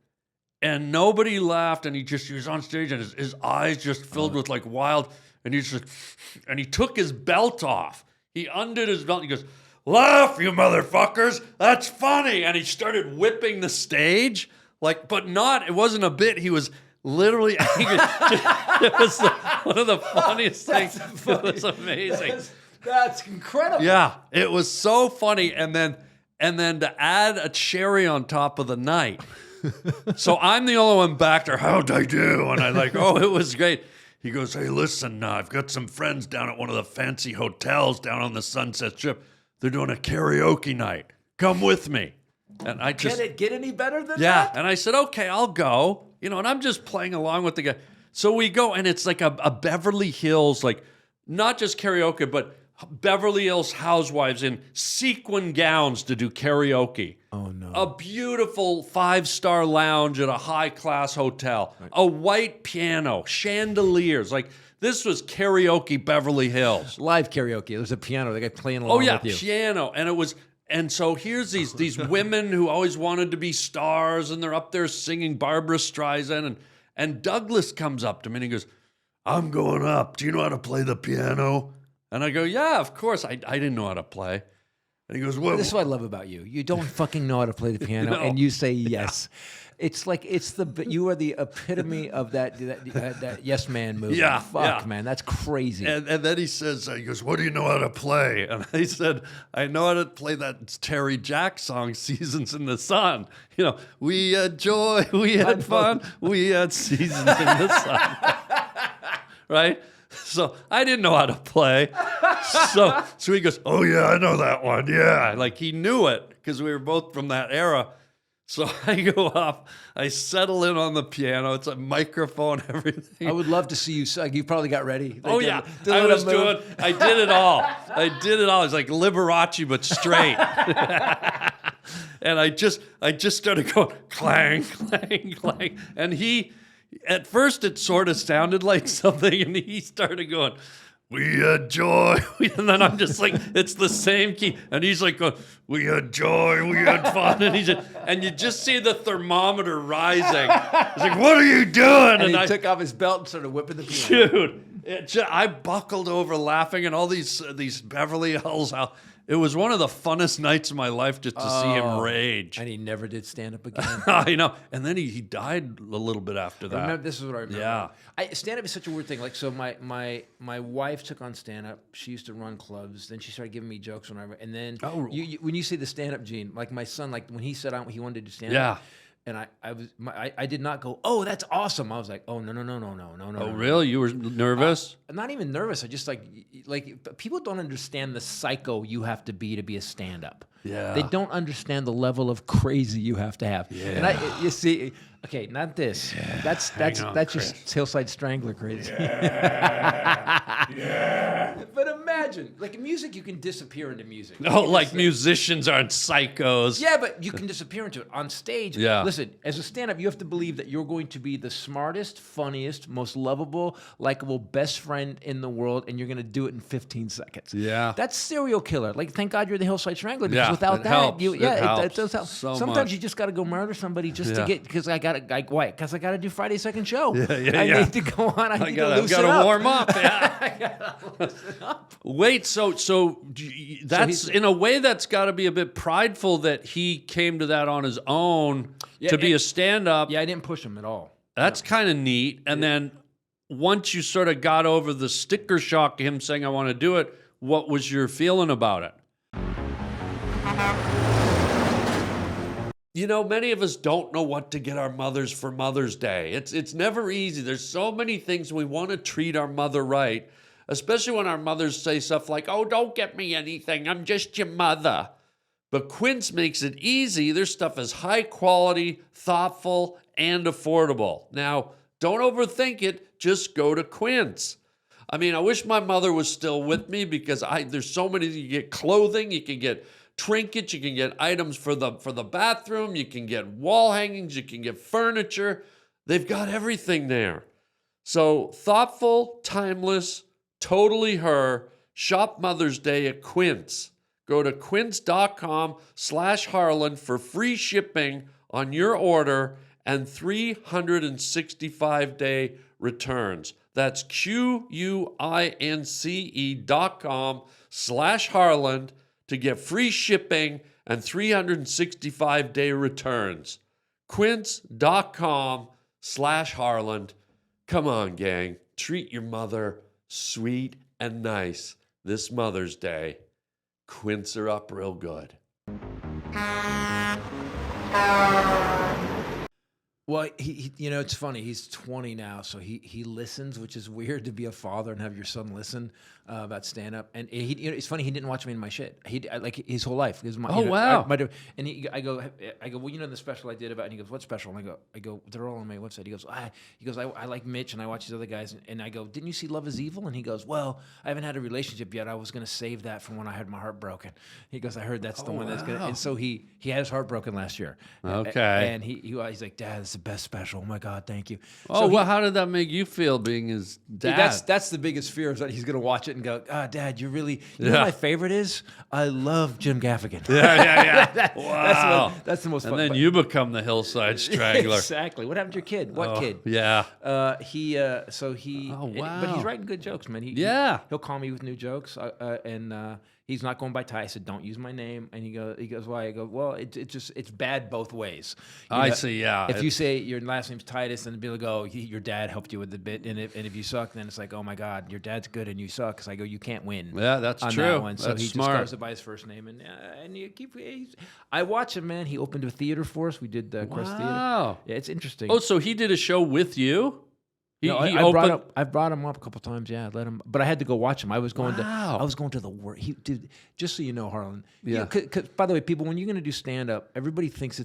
and nobody laughed, and he was on stage, and his eyes just filled with like wild, and he took his belt off. He undid his belt, and he goes, "Laugh, you motherfuckers, that's funny." And he started whipping the stage, it wasn't a bit, he was literally angry. It was one of the funniest things. It was amazing. That's incredible. Yeah, it was so funny, and then to add a cherry on top of the night, so I'm the only one back there, how'd I do? And I'm like, oh, it was great. He goes, hey, listen, I've got some friends down at one of the fancy hotels down on the Sunset Strip. They're doing a karaoke night. Come with me. And I just... Can it get any better than that? Yeah, and I said, okay, I'll go. And I'm just playing along with the guy. So we go, and it's like a Beverly Hills, like not just karaoke, but Beverly Hills housewives in sequin gowns to do karaoke. Oh, no. A beautiful 5-star lounge at a high-class hotel. Right. A white piano, chandeliers. Like, this was karaoke Beverly Hills. Live karaoke. There was a piano. The guy playing along with you. Oh, yeah, piano. And so here's these women who always wanted to be stars, and they're up there singing Barbara Streisand. And Douglas comes up to me, and he goes, I'm going up. Do you know how to play the piano? And I go, yeah, of course. I didn't know how to play. And he goes, what? This is what I love about you. You don't fucking know how to play the piano, and you say yes. It's like you are the epitome of that Yes Man movie. Yeah, Fuck, yeah. man, that's crazy. And then he says, he goes, what do you know how to play? And I said, I know how to play that Terry Jack song, Seasons in the Sun. You know, we had joy, we had fun, we had seasons in the sun. Right? So I didn't know how to play. So he goes, oh yeah, I know that one. Yeah. Like he knew it because we were both from that era. So I go up, I settle in on the piano. It's a microphone, everything. I would love to see you sing. You probably got ready. Oh yeah, I did it all. I did it all. It's like Liberace but straight. And I just started going clang, clang, clang. And at first it sort of sounded like something, and he started going, we had joy. And then I'm just like, it's the same key. And he's like going, we had joy, we had fun. And you just see the thermometer rising. He's like, what are you doing? And he took off his belt and started whipping the piano. Dude, I buckled over laughing, and all these Beverly Hills. It was one of the funnest nights of my life just to see him rage. And he never did stand up again. I know. And then he died a little bit after that. Remember, this is what I remember. Yeah. Stand up is such a weird thing. Like, so my wife took on stand up. She used to run clubs. Then she started giving me jokes whenever. And then when you say the stand up gene, like my son, like when he said he wanted to do stand up. Yeah. And I did not go, oh, that's awesome. I was like, oh, no. Oh, really? You were nervous? I'm not even nervous. I just like people don't understand the psycho you have to be a stand-up. Yeah. They don't understand the level of crazy you have to have. Yeah. And you see, okay, not this. Yeah. That's just Hillside Strangler crazy. Yeah. But imagine, like in music, you can disappear into music. No, like musicians aren't psychos. Yeah, but you can disappear into it. On stage, Yeah. Listen, as a stand-up, you have to believe that you're going to be the smartest, funniest, most lovable, likable best friend in the world, and you're going to do it in 15 seconds. Yeah. That's serial killer. Like, thank God you're the Hillside Strangler, because Yeah, without it that, helps. it helps does help. so Sometimes much. you just got to go murder somebody just to Yeah. get, because I got to do Friday's second show. Yeah. I need to go on. I need to I've loosen got to up. warm up. Yeah. Wait, so that's in a way that's got to be a bit prideful that he came to that on his own to be a stand-up. Yeah, I didn't push him at all. That's kind of neat. And then once you sort of got over the sticker shock, him saying, I want to do it, what was your feeling about it? You know, many of us don't know what to get our mothers for Mother's Day. It's never easy. There's so many things we want to treat our mother right, especially when our mothers say stuff like, oh, don't get me anything. I'm just your mother. But Quince makes it easy. Their stuff is high quality, thoughtful, and affordable. Now, don't overthink it. Just go to Quince. I mean, I wish my mother was still with me because there's so many. You get clothing, you can get trinkets, you can get items for the bathroom, you can get wall hangings, you can get furniture. They've got everything there. So thoughtful, timeless, totally her. Shop Mother's Day at Quince. Go to quince.com/Harland for free shipping on your order and 365-day returns. That's QUINCE.com/Harland to get free shipping and 365-day returns. Quince.com/Harland. Come on, gang. Treat your mother sweet and nice this Mother's Day. Quince her up real good. Well, he it's funny. He's 20 now, so he listens, which is weird to be a father and have your son listen about stand up. And it's funny. He didn't watch me in my shit. Like his whole life. Wow. I go, well, you know the special I did about. And he goes, what special? And I go, they're all on my website. He goes, I like Mitch and I watch these other guys. And I go, didn't you see Love Is Evil? And he goes, well, I haven't had a relationship yet. I was gonna save that from when I had my heart broken. He goes, I heard that's the one that's gonna. And so he had his heart broken last year. Okay. And he's like, Dad, it's the best special. Oh my God, thank you. Oh, well, how did that make you feel being his dad? That's the biggest fear is that he's going to watch it and go, Dad, you know what my favorite is? I love Jim Gaffigan. Yeah. Wow. That's the most fun. And then you become the Hillside Strangler. Exactly. What happened to your kid? What kid? Yeah. Wow. But he's writing good jokes, man. He'll call me with new jokes, and he's not going by Ty. I said, don't use my name. And he goes, why? I go, well, it's bad both ways. I see, yeah. If you say your last name's Titus, then people go, your dad helped you with the bit. And if you suck, then it's like, oh my God, your dad's good and you suck. Because I go, you can't win. Yeah, that's on true. That one. So that's he smart. just goes by his first name. And you keep. I watch him, man. He opened a theater for us. We did the Quest Theater. Wow. Yeah, it's interesting. Oh, so he did a show with you? I brought him up a couple times. Yeah, let him. But I had to go watch him. I was going to the work. Dude, just so you know, Harlan. Yeah. Cause, by the way, people, when you're going to do stand up, everybody thinks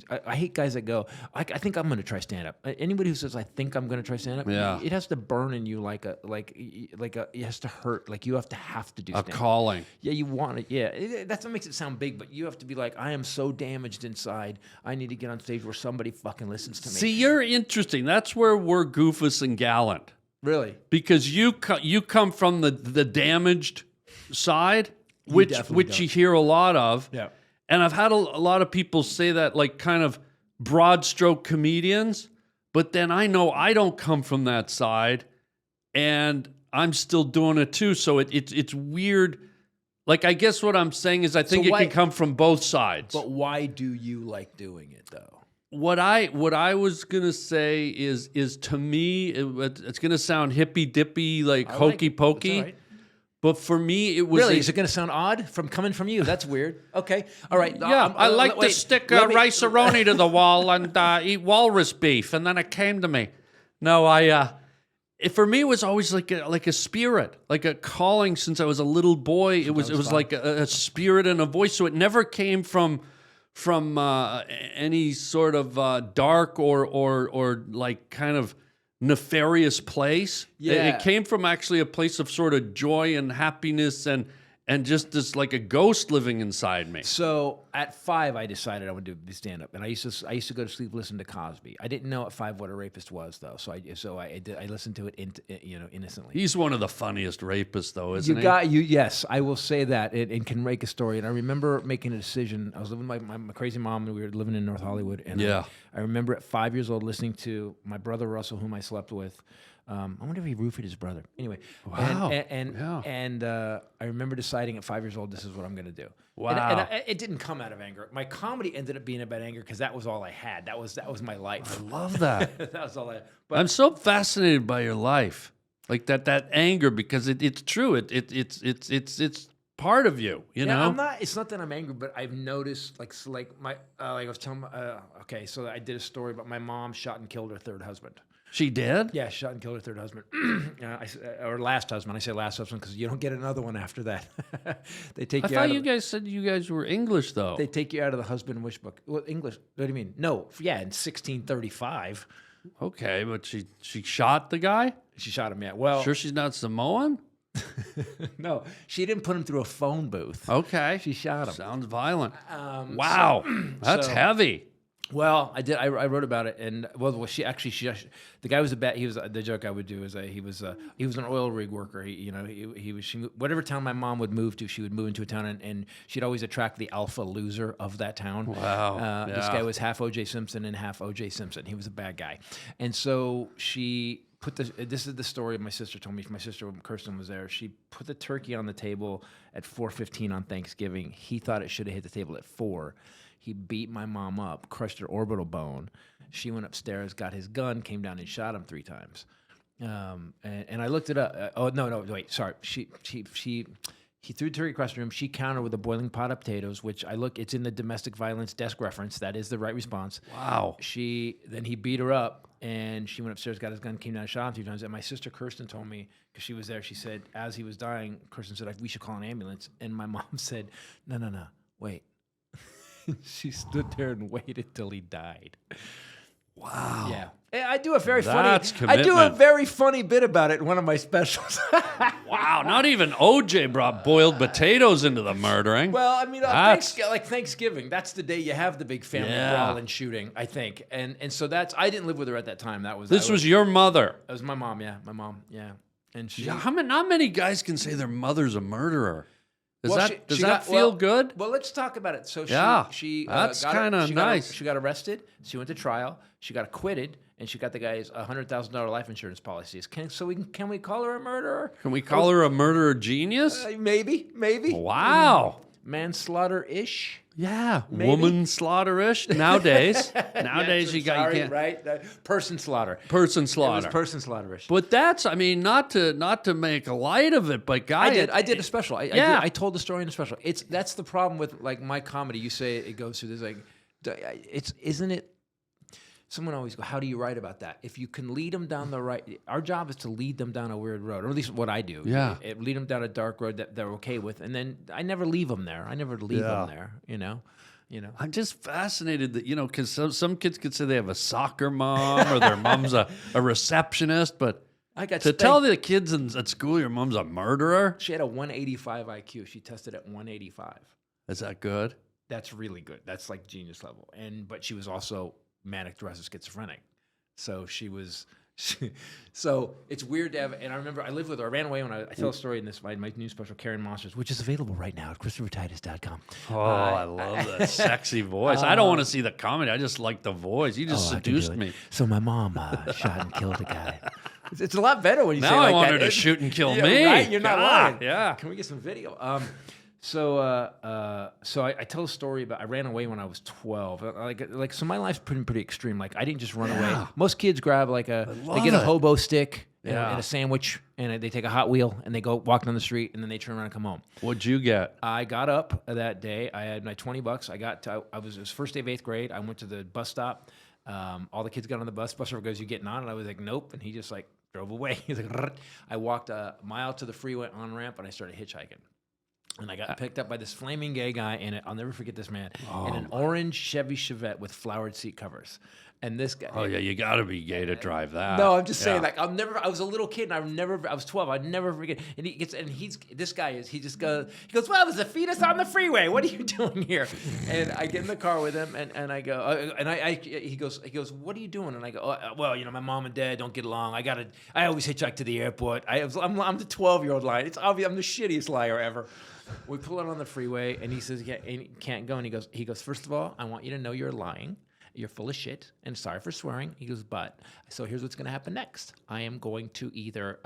I hate guys that go, I think I'm going to try stand up. Anybody who says I think I'm going to try stand up, yeah. it has to burn in you like it has to hurt. Like you have to do stand up. A calling. Yeah, you want it. Yeah, that's what makes it sound big. But you have to be like, I am so damaged inside. I need to get on stage where somebody fucking listens to me. See, you're interesting. That's where we're goofus and gallant. Really? Because you come from the damaged side, which you hear a lot of. Yeah. And I've had a lot of people say that, like kind of broad stroke comedians, but then I know I don't come from that side and I'm still doing it too. So it's weird. Like, I guess what I'm saying is I think it can come from both sides. But why do you like doing it though? What I was gonna say is to me it's gonna sound hippy dippy like hokey pokey, right. But for me it was really. Is it gonna sound odd coming from you? That's weird. Okay, all right. Yeah, I like to stick a rice-a-roni to the wall and eat walrus beef, and then it came to me. No, for me it was always like a spirit, like a calling since I was a little boy. It was like a spirit and a voice. So it never came from any sort of dark or like kind of nefarious place. Yeah. It came from actually a place of sort of joy and happiness and just this like a ghost living inside me. So at 5, I decided I would do stand up, and I used to go to sleep listen to Cosby. I didn't know at 5 what a rapist was though, so I listened to it innocently. He's one of the funniest rapists though, isn't he? Yes, I will say that, and can make a story. And I remember making a decision. I was living with my crazy mom, and we were living in North Hollywood. And yeah. I remember at 5 years old listening to my brother Russell, whom I slept with. I wonder if he roofied his brother. Anyway, wow. And I remember deciding at 5 years old, this is what I'm going to do. Wow. And it didn't come out of anger. My comedy ended up being about anger because that was all I had. That was my life. I love that. That was all I. I'm so fascinated by your life, like that anger, because it's true. It's part of you. You know. I'm not. It's not that I'm angry, but I've noticed like I was telling. Okay, so I did a story about my mom shot and killed her third husband. She did? Yeah, shot and killed her third husband. Or last husband. I say last husband because you don't get another one after that. They take I you thought out you guys said you guys were English, though. They take you out of the husband wish book. Well, English. What do you mean? No. Yeah, in 1635. Okay, but she shot the guy? She shot him, yeah. Well, sure she's not Samoan? No, she didn't put him through a phone booth. Okay. She shot him. Sounds violent. Wow. That's heavy. Well, I did. I wrote about it, and the guy was the joke I would do is he was an oil rig worker. Whatever town my mom would move to, she would move into a town, and she'd always attract the alpha loser of that town. Wow. This guy was half O.J. Simpson and half O.J. Simpson. He was a bad guy, and so she put this is the story my sister told me. My sister Kirsten was there. She put the turkey on the table at 4:15 on Thanksgiving. He thought it should have hit the table at 4. He beat my mom up, crushed her orbital bone. She went upstairs, got his gun, came down and shot him 3 times. And I looked it up. Wait, sorry. He threw the turkey across the room. She countered with a boiling pot of potatoes, which it's in the domestic violence desk reference. That is the right response. Wow. Then he beat her up, and she went upstairs, got his gun, came down and shot him 3 times. And my sister Kirsten told me, because she was there, she said, as he was dying, Kirsten said, we should call an ambulance. And my mom said, no, wait. She stood there and waited till he died. Wow. Yeah. I do a very funny bit about it in one of my specials. Wow. Not even OJ brought boiled potatoes into the murdering. Well, I mean, Thanksgiving, that's the day you have the big family brawl and shooting, I think. And so I didn't live with her at that time. This was your mother. That was my mom, yeah. My mom, yeah. And she. Not many guys can say their mother's a murderer. Does Well, that feel good? Well, let's talk about it. So she that's got kind of nice. She got arrested. She went to trial. She got acquitted, and she got the guy's $100,000 life insurance policies. Can we call her a murderer? Can we call her a murderer genius? Maybe. Wow. Manslaughter-ish. Yeah, Maybe. woman slaughter-ish nowadays. Nowadays, you can't. Right? Person slaughter. Person It was slaughter. person slaughter-ish. But that's, I mean, not to make a light of it, but guy, I did a special. I told the story in a special. That's the problem with like my comedy. You say it goes through this like, isn't it? Someone always go, how do you write about that? If you can lead them down the right, our job is to lead them down a weird road, or at least what I do. Yeah. Lead them down a dark road that they're okay with, and then I never leave them there. I never leave them there. You know. I'm just fascinated that, because some kids could say they have a soccer mom or their mom's a receptionist, but tell the kids at school your mom's a murderer. She had a 185 IQ. She tested at 185. Is that good? That's really good. That's like genius level. But she was also manic depressive schizophrenic. So she was. So it's weird to have, and I remember I lived with her. I ran away when I tell a story in this my new special, Karen Monsters, which is available right now at ChristopherTitus.com. Oh, I love that sexy voice. I don't want to see the comedy. I just like the voice. You just seduced me. So my mom shot and killed a guy. It's a lot better when you say now like I want that. her to shoot and kill me. Right? You're not lying. Yeah. Can we get some video? So I tell a story about I ran away when I was 12. So my life's pretty extreme. Like I didn't just run away. Most kids grab they get a hobo stick and a sandwich and they take a Hot Wheel and they go walk down the street and then they turn around and come home. What'd you get? I got up that day. I had my $20. It was first day of 8th grade. I went to the bus stop. All the kids got on the bus. Bus driver goes, "You getting on?" And I was like, "Nope." And he just like drove away. He's like, "Rrrt." I walked a mile to the freeway on ramp and I started hitchhiking. And I got picked up by this flaming gay guy in it. I'll never forget this man. In an orange Chevy Chevette with flowered seat covers. And this guy. Oh yeah, you got to be gay to drive that. No, I'm just saying. Like I was a little kid, and I was 12. I'd never forget. And he goes. He goes. Well, there's a fetus on the freeway. What are you doing here? And I get in the car with him, and I go. He goes. What are you doing? And I go. Well, my mom and dad don't get along. I always hitchhike to the airport. I'm the 12-year-old lying. It's obvious. I'm the shittiest liar ever. We pull out on the freeway, and he says, "Yeah, he can't go." And he goes. First of all, I want you to know you're lying. You're full of shit, and sorry for swearing. He goes, but so here's what's going to happen next. I am going to either,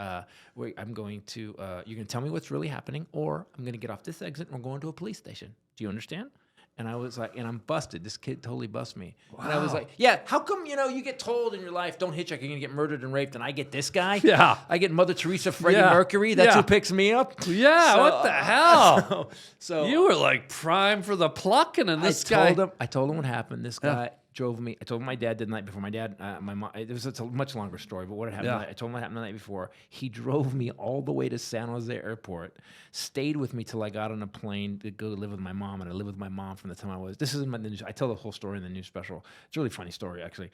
you're going to tell me what's really happening, or I'm going to get off this exit and we're going to a police station. Do you understand? And I was like, and I'm busted. This kid totally busted me. Wow. And I was like, yeah, how come, you get told in your life, don't hitchhike, you're going to get murdered and raped, and I get this guy? Yeah. I get Mother Teresa, Freddie Mercury. That's who picks me up? Yeah, what the hell? So you were like prime for the plucking, and this guy. I told him what happened. This guy drove me. I told him my dad did the night before. My dad, my mom. It's a much longer story, but what had happened? I told him what happened the night before. He drove me all the way to San Jose Airport, stayed with me till I got on a plane to go live with my mom, and I lived with my mom from the time I was. This is in the news. I tell the whole story in the new special. It's a really funny story, actually.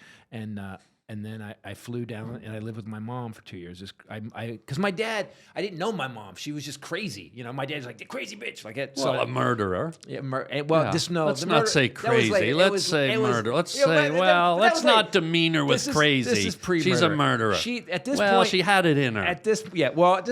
And then I flew down and I lived with my mom for 2 years. Because my dad, I didn't know my mom. She was just crazy. My dad's like, the crazy bitch. Like it. Well, a murderer. Yeah, Let's not say crazy. Let's say murder. Let's say, let's not demean her with crazy. This is pre-murder. She's a murderer. She had it in her. At this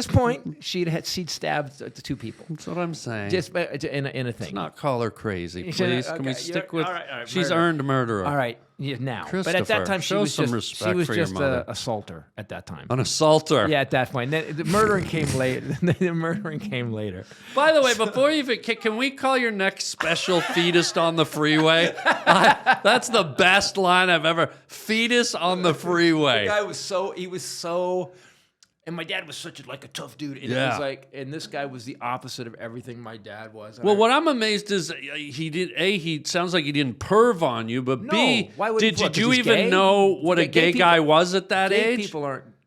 point, she'd stabbed two people. That's what I'm saying. Just in a thing. Let's not call her crazy, please. Can we stick with? All right, she's earned murderer. All right. Yeah, now, but at that time she was just an assaulter. At that time, an assaulter. Yeah, at that point, the murdering came later. The murdering came later. By the way, before you even can we call your next special "Fetus on the Freeway"? That's the best line I've ever. Fetus on the freeway. The guy was so. And my dad was such a tough dude. And it was like, and this guy was the opposite of everything my dad was. Well, what I'm amazed is he sounds like he didn't perv on you, but B, why would did you even know what a gay guy was at that age?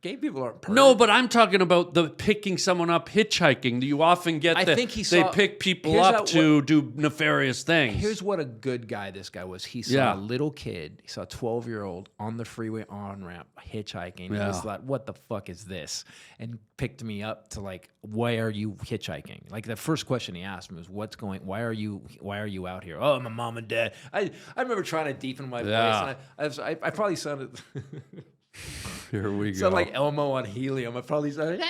Gay people aren't perv. No, but I'm talking about the picking someone up hitchhiking. You often get they pick people up to do nefarious things. Here's what a good guy this guy was. He saw a little kid, he saw a 12-year-old on the freeway on-ramp hitchhiking. He was like, what the fuck is this? And picked me up to why are you hitchhiking? Like the first question he asked me was, why are you out here? Oh, my mom and dad. I remember trying to deepen my voice. And I probably sounded... Here we go. Sound like Elmo on helium. I probably said,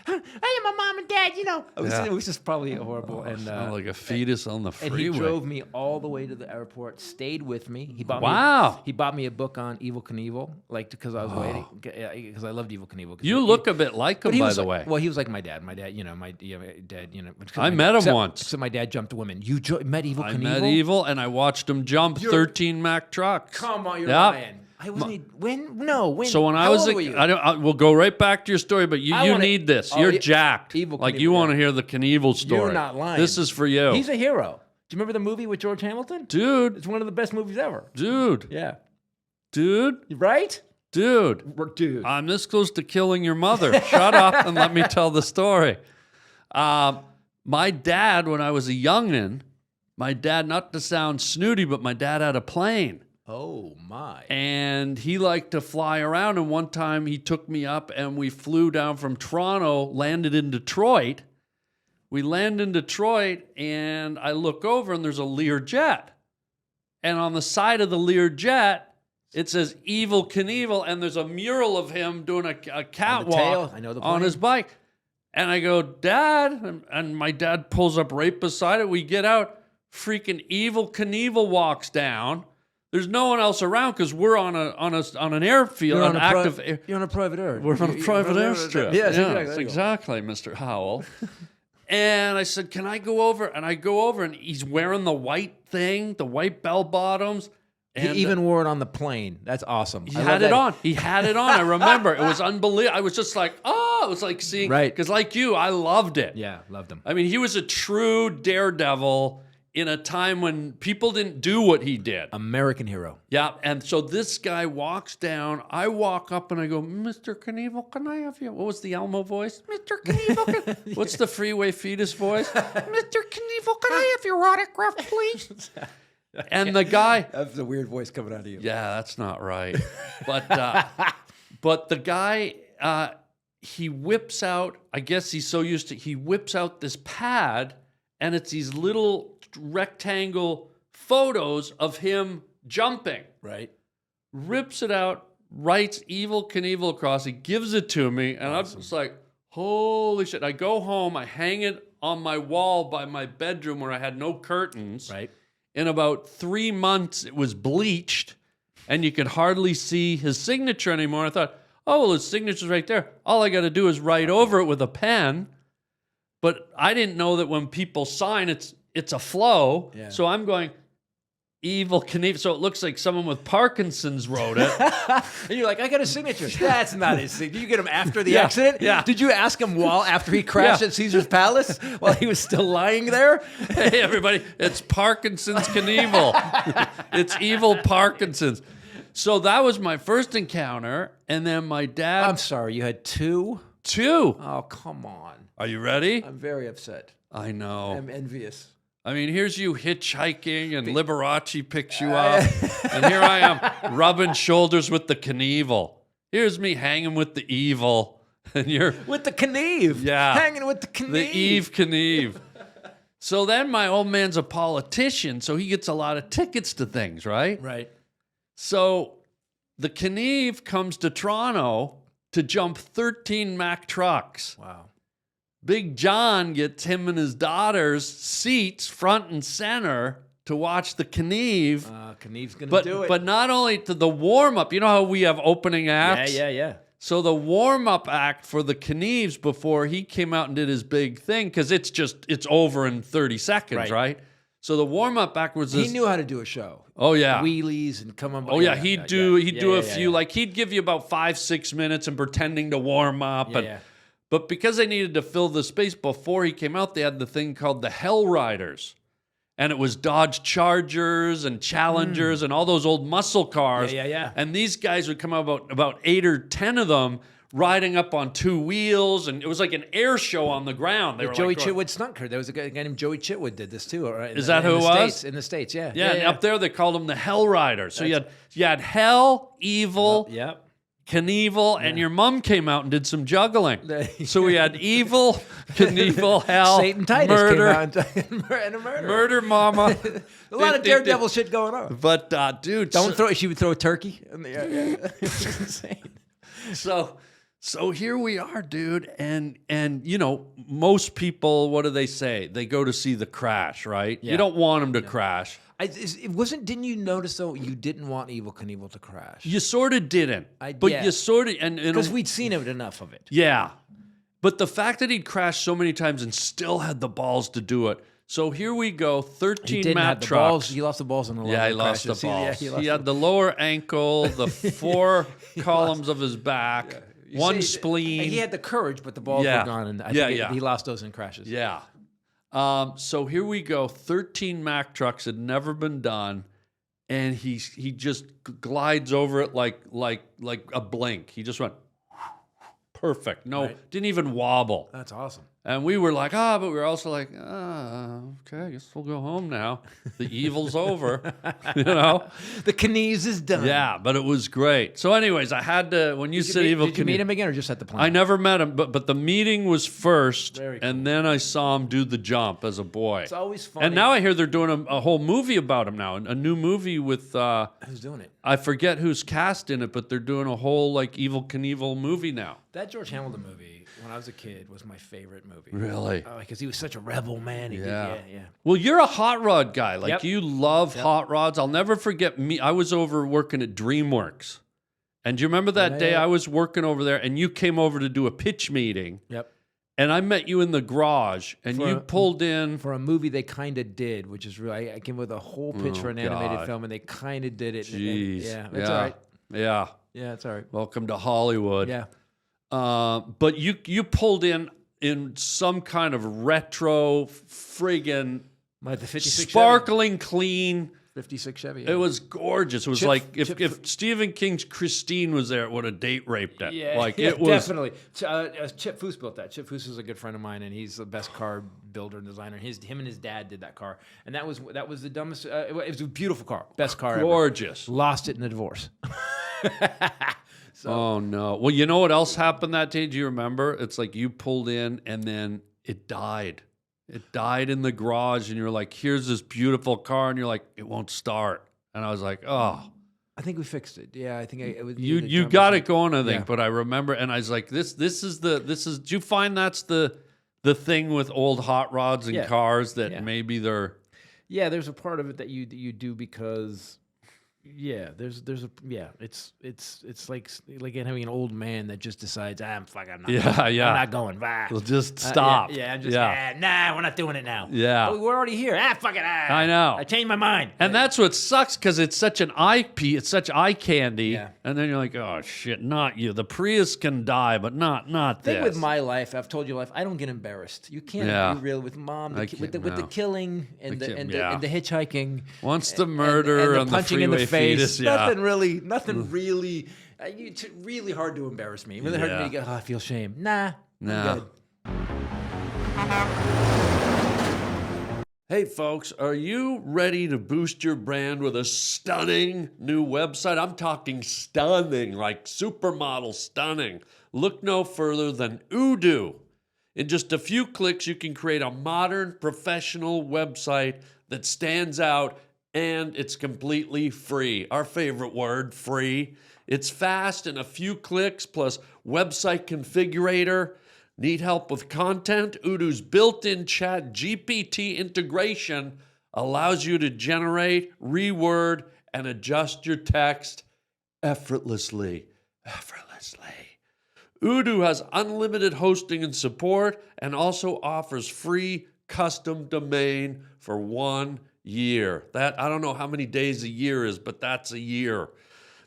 Hey, my mom and dad, you know. Yeah. It was just probably horrible. And Sound like a fetus on the and freeway. he drove me all the way to the airport, stayed with me. He bought Wow. he bought me a book on Evel Knievel, like because I was waiting, because I loved Evel Knievel. You look a bit like him, But he by was the like, way. well, he was like my dad. My dad, you know, my dad, you know. I met him once. So my dad jumped women. You met Evel I Knievel? met Evil, and I watched him jump 13 Mack trucks. Come on, you're Yep. lying. I wasn't. When? No. When? So when I How was, old were you? we'll go right back to your story, but you wanna- need this. oh, You're yeah, jacked. Evil Like Knievel, you want yeah. to hear the Knievel story. You're not lying. This is for you, He's a hero. Do you remember the movie with George Hamilton? dude. It's one of the best movies ever. Dude, Yeah. dude, Right? dude. Dude. I'm this close to killing your mother. Shut up and let me tell the story. My dad, when I was a youngin', my dad, not to sound snooty, but my dad had a plane. Oh my. And he liked to fly around. And one time he took me up and we flew down from Toronto, landed in Detroit. We land in Detroit and I look over and there's a Lear jet. And on the side of the Lear jet, it says Evel Knievel, and there's a mural of him doing a catwalk tail. I know the on plane. his bike. And I go, Dad, and my dad pulls up right beside it. We get out, freaking Evel Knievel walks down. There's no one else around because we're on an airfield, You're an active. You're on a private air. We're on a private airstrip. Yes, yes, exactly. exactly, Mr. Howell. And I said, "Can I go over?" And I go over, and he's wearing the white thing, the white bell bottoms. He And even wore it on the plane. That's awesome. he I had love it that. on. He had it on. I remember. It was unbelievable. I was just like, oh, it was like seeing. Right. Because like you, I loved it. Yeah, loved him. I mean, he was a true daredevil in a time when people didn't do what he did. American hero. Yeah, and so this guy walks down. I walk up and I go, Mr. Knievel, can I have you? What was the Elmo voice? Mr. Knievel, what's the freeway fetus voice? Mr. Knievel, can I have your autograph, please? And the guy, That's a weird voice coming out of you. yeah, that's not right. But the guy, he whips out, I guess he's so used to, he whips out this pad, and it's these little rectangle photos of him jumping. Right. Rips it out, writes Evel Knievel across it, gives it to me, and I'm just like, holy shit. I go home, I hang it on my wall by my bedroom where I had no curtains. Right. In about 3 months, it was bleached, and you could hardly see his signature anymore. I thought, oh, well, his signature's right there. All I got to do is write over it with a pen. But I didn't know that when people sign, it's a flow. Yeah. So I'm going, Evel Knievel. So it looks like someone with Parkinson's wrote it. And you're like, I got a signature. That's not his signature. Did you get him after the Yeah, accident? yeah. Did you ask him after he crashed Yeah. at Caesar's Palace while he was still lying there? Hey, everybody, it's Parkinson's Knievel. It's Evil Parkinson's. So that was my first encounter. And then my dad. I'm sorry, you had two? Two. Oh, come on. Are you ready? I'm very upset. I know. I'm envious. I mean, here's you hitchhiking and Liberace picks you up. And here I am rubbing shoulders with the Knievel. Here's me hanging with the evil. And you're With the Knieve. Yeah. Hanging with the Knieve. the Eve Knievel. So then my old man's a politician, so he gets a lot of tickets to things, right? Right. So the Knievel comes to Toronto to jump 13 Mack trucks. Wow. Big John gets him and his daughter's seats front and center to watch the Knievel. Knieve's going to do it. But not only to the warm-up. You know how we have opening acts? Yeah. So the warm-up act for the Knievels before he came out and did his big thing, because it's over in 30 seconds, right? So the warm-up act was this. He knew how to do a show. Oh, yeah. Wheelies and come on. Oh, yeah, he'd do a few. Like, he'd give you about 5-6 minutes and pretending to warm up. But because they needed to fill the space before he came out, they had the thing called the Hell Riders. And it was Dodge Chargers and Challengers and all those old muscle cars. Yeah. And these guys would come out, about 8 or 10 of them, riding up on 2 wheels. And it was like an air show on the ground. They were Joey like, Chitwood snunker. There was a guy named Joey Chitwood did this too. Right? Is that who it was? In the States, yeah. Yeah, and up there they called them the Hell Riders. So you had Hell, Evil, Yep. Knievel, and your mom came out and did some juggling. So we had Evil, Knievel, Hell, Satan Titus Murder, came out and a murder. Murder Mama. A lot of daredevil shit going on. But dude, Don't throw. She would throw a turkey in the air. Yeah. It's insane. So here we are, dude, and you know, most people, what do they say? They go to see the crash, right? Yeah. You don't want them to crash. It wasn't. Didn't you notice though? You didn't want Evel Knievel to crash. You sort of didn't, but yeah. you sort of and Because we'd seen it enough of it. yeah. But the fact that he'd crashed so many times and still had the balls to do it. So here we go, 13 He didn't Mack have the trucks. balls. He lost the balls in the Yeah, he lost the balls. He had the lower ankle, the four columns of his back, one spleen. He had the courage, but the balls Yeah. were gone, and I Yeah, think yeah. he lost those in crashes. Yeah. So here we go. 13 Mack trucks had never been done, and he just glides over it like a blink. He just went perfect. No, Right. didn't even wobble. That's awesome. And we were like, but we were also like, okay, I guess we'll go home now. The evil's over, you know? The Knieves is done. Yeah, but it was great. So anyways, I had to, when you said Evil Did you meet Knievel, him again or just at the plane? I never met him, but the meeting was first, Very cool. and then I saw him do the jump as a boy. It's always funny. And now I hear they're doing a whole movie about him now, a new movie with, Who's doing it? I forget who's cast in it, but they're doing a whole like Evil Knievel movie now. That George Hamilton movie, when I was a kid, was my favorite movie. Really? Because he was such a rebel, man. Yeah. Yeah. Well, you're a hot rod guy. Like Yep. you love hot rods. I'll never forget me. I was over working at DreamWorks. And do you remember that day I was working over there and you came over to do a pitch meeting Yep. and I met you in the garage and you pulled in. For a movie they kind of did, which is really, I came with a whole pitch for an animated God. film, and they kind of did it. Jeez. Yeah, it's all right. Yeah. Yeah, it's all right. Welcome to Hollywood. Yeah. But you pulled in some kind of retro friggin' The 56 sparkling clean. 56 Chevy. It was gorgeous. It was Chip- like if Chip- Stephen King's Christine was there, it would have date raped it. Yeah, Like yeah, it was. definitely. Chip Foose built that. Chip Foose is a good friend of mine, and he's the best car builder and designer. Him and his dad did that car, and that was the dumbest. It was a beautiful car, best car ever. Gorgeous. Lost it in a divorce. Oh no. Well, you know what else happened that day? Do you remember? It's like you pulled in and then it died. It died in the garage, and you're like, "Here's this beautiful car," and you're like, "It won't start." And I was like, "Oh." I think we fixed it. Yeah, I think it was. You got it going, I think, Yeah. but I remember, and I was like, this is. Do you find that's the thing with old hot rods and Yeah. cars that Yeah. maybe they're Yeah, there's a part of it that you do because. Yeah, there's a it's like having an old man that just decides I'm not I'm not going. Bah. Well, just stop. I'm just nah, we're not doing it now. Yeah. Oh, we're already here. Fuck it. I know. I changed my mind. And that's what sucks because it's such an it's such eye candy. Yeah. And then you're like, oh shit, not you. The Prius can die, but not thing this. with my life, I've told you life, I don't get embarrassed. You can't Yeah. be real with mom, I with the can't, no. killing and I the can't, and, yeah. the and the hitchhiking. Once the murder and the punching in the freeway face, fetus, yeah. nothing really. It's really hard to embarrass me. Really hard for me to go. Oh, I feel shame. Nah, I'm No. good. Hey folks, are you ready to boost your brand with a stunning new website? I'm talking stunning, like supermodel stunning. Look no further than Odoo. In just a few clicks, you can create a modern, professional website that stands out, and it's completely free. Our favorite word, free. It's fast in a few clicks, plus website configurator. Need help with content? Odoo's built-in chat GPT integration allows you to generate, reword, and adjust your text effortlessly. Odoo has unlimited hosting and support and also offers free custom domain for 1 year. That I don't know how many days a year is, but that's a year.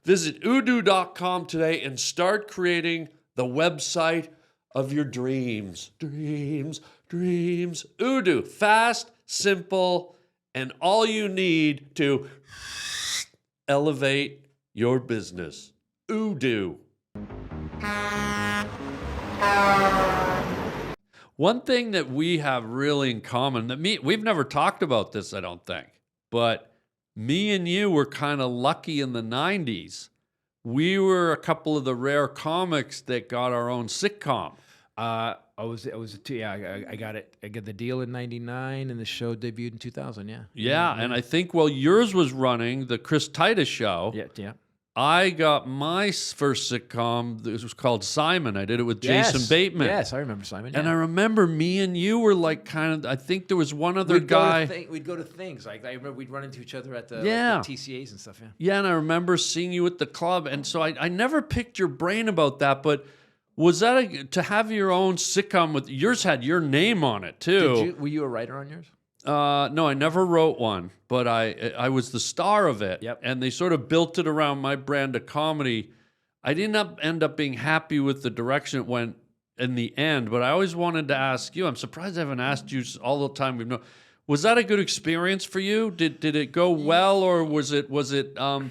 Visit odoo.com today and start creating the website of your dreams. Dreams. Odoo. Fast, simple, and all you need to elevate your business. Odoo. One thing that we have really in common, we've never talked about this, I don't think, but me and you were kind of lucky in the 90s. We were a couple of the rare comics that got our own sitcom. I got it. I got the deal in '99, and the show debuted in 2000. Yeah. Yeah, and I think while yours was running, the Chris TITUS show, Yeah. I got my first sitcom. It was called Simon. I did it with Jason Bateman. Yes, I remember Simon. Yeah. And I remember me and you were like kind of. I think there was one other guy. We'd go to things. Like I remember we'd run into each other at the, Yeah. like, the TCAs and stuff. Yeah. Yeah, and I remember seeing you at the club, and so I never picked your brain about that. But was that to have your own sitcom with yours had your name on it too? Were you a writer on yours? No, I never wrote one, but I was the star of it. Yep. And they sort of built it around my brand of comedy. I didn't end up being happy with the direction it went in the end, but I always wanted to ask you. I'm surprised I haven't asked you all the time we've known. Was that a good experience for you? Did it go well, or was it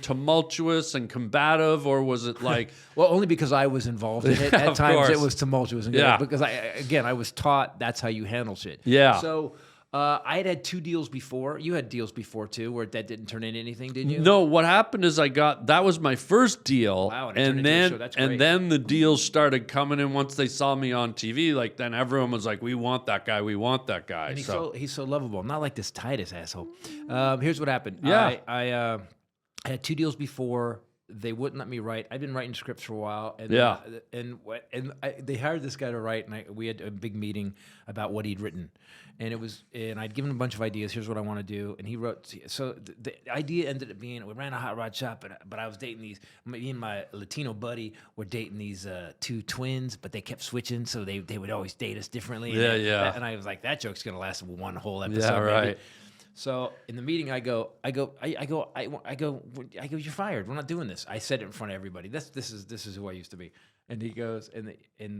tumultuous and combative, or was it like? Well, only because I was involved in it. At times course. it was tumultuous and Yeah. because I was taught that's how you handle shit. Yeah. So I had 2 deals before. You had deals before too, where that didn't turn into anything, did you? No, what happened is that was my first deal. Wow, and it turned into a show. That's great. and then the deals started coming in once they saw me on TV. Like then everyone was like, "We want that guy. We want that guy." And he's so lovable. Not like this Titus asshole. Here's what happened. Yeah. I had 2 deals before. They wouldn't let me write. I'd been writing scripts for a while, and Yeah. they hired this guy to write, and we had a big meeting about what he'd written, and I'd given him a bunch of ideas. Here's what I want to do, and he wrote. So the idea ended up being we ran a hot rod shop, but I was dating these. Me and my Latino buddy were dating these 2 twins, but they kept switching, so they would always date us differently. Yeah. And I was like, that joke's gonna last 1 whole episode. Yeah, right. Maybe. So in the meeting, I go, you're fired. We're not doing this. I said it in front of everybody. This is who I used to be. And he goes, and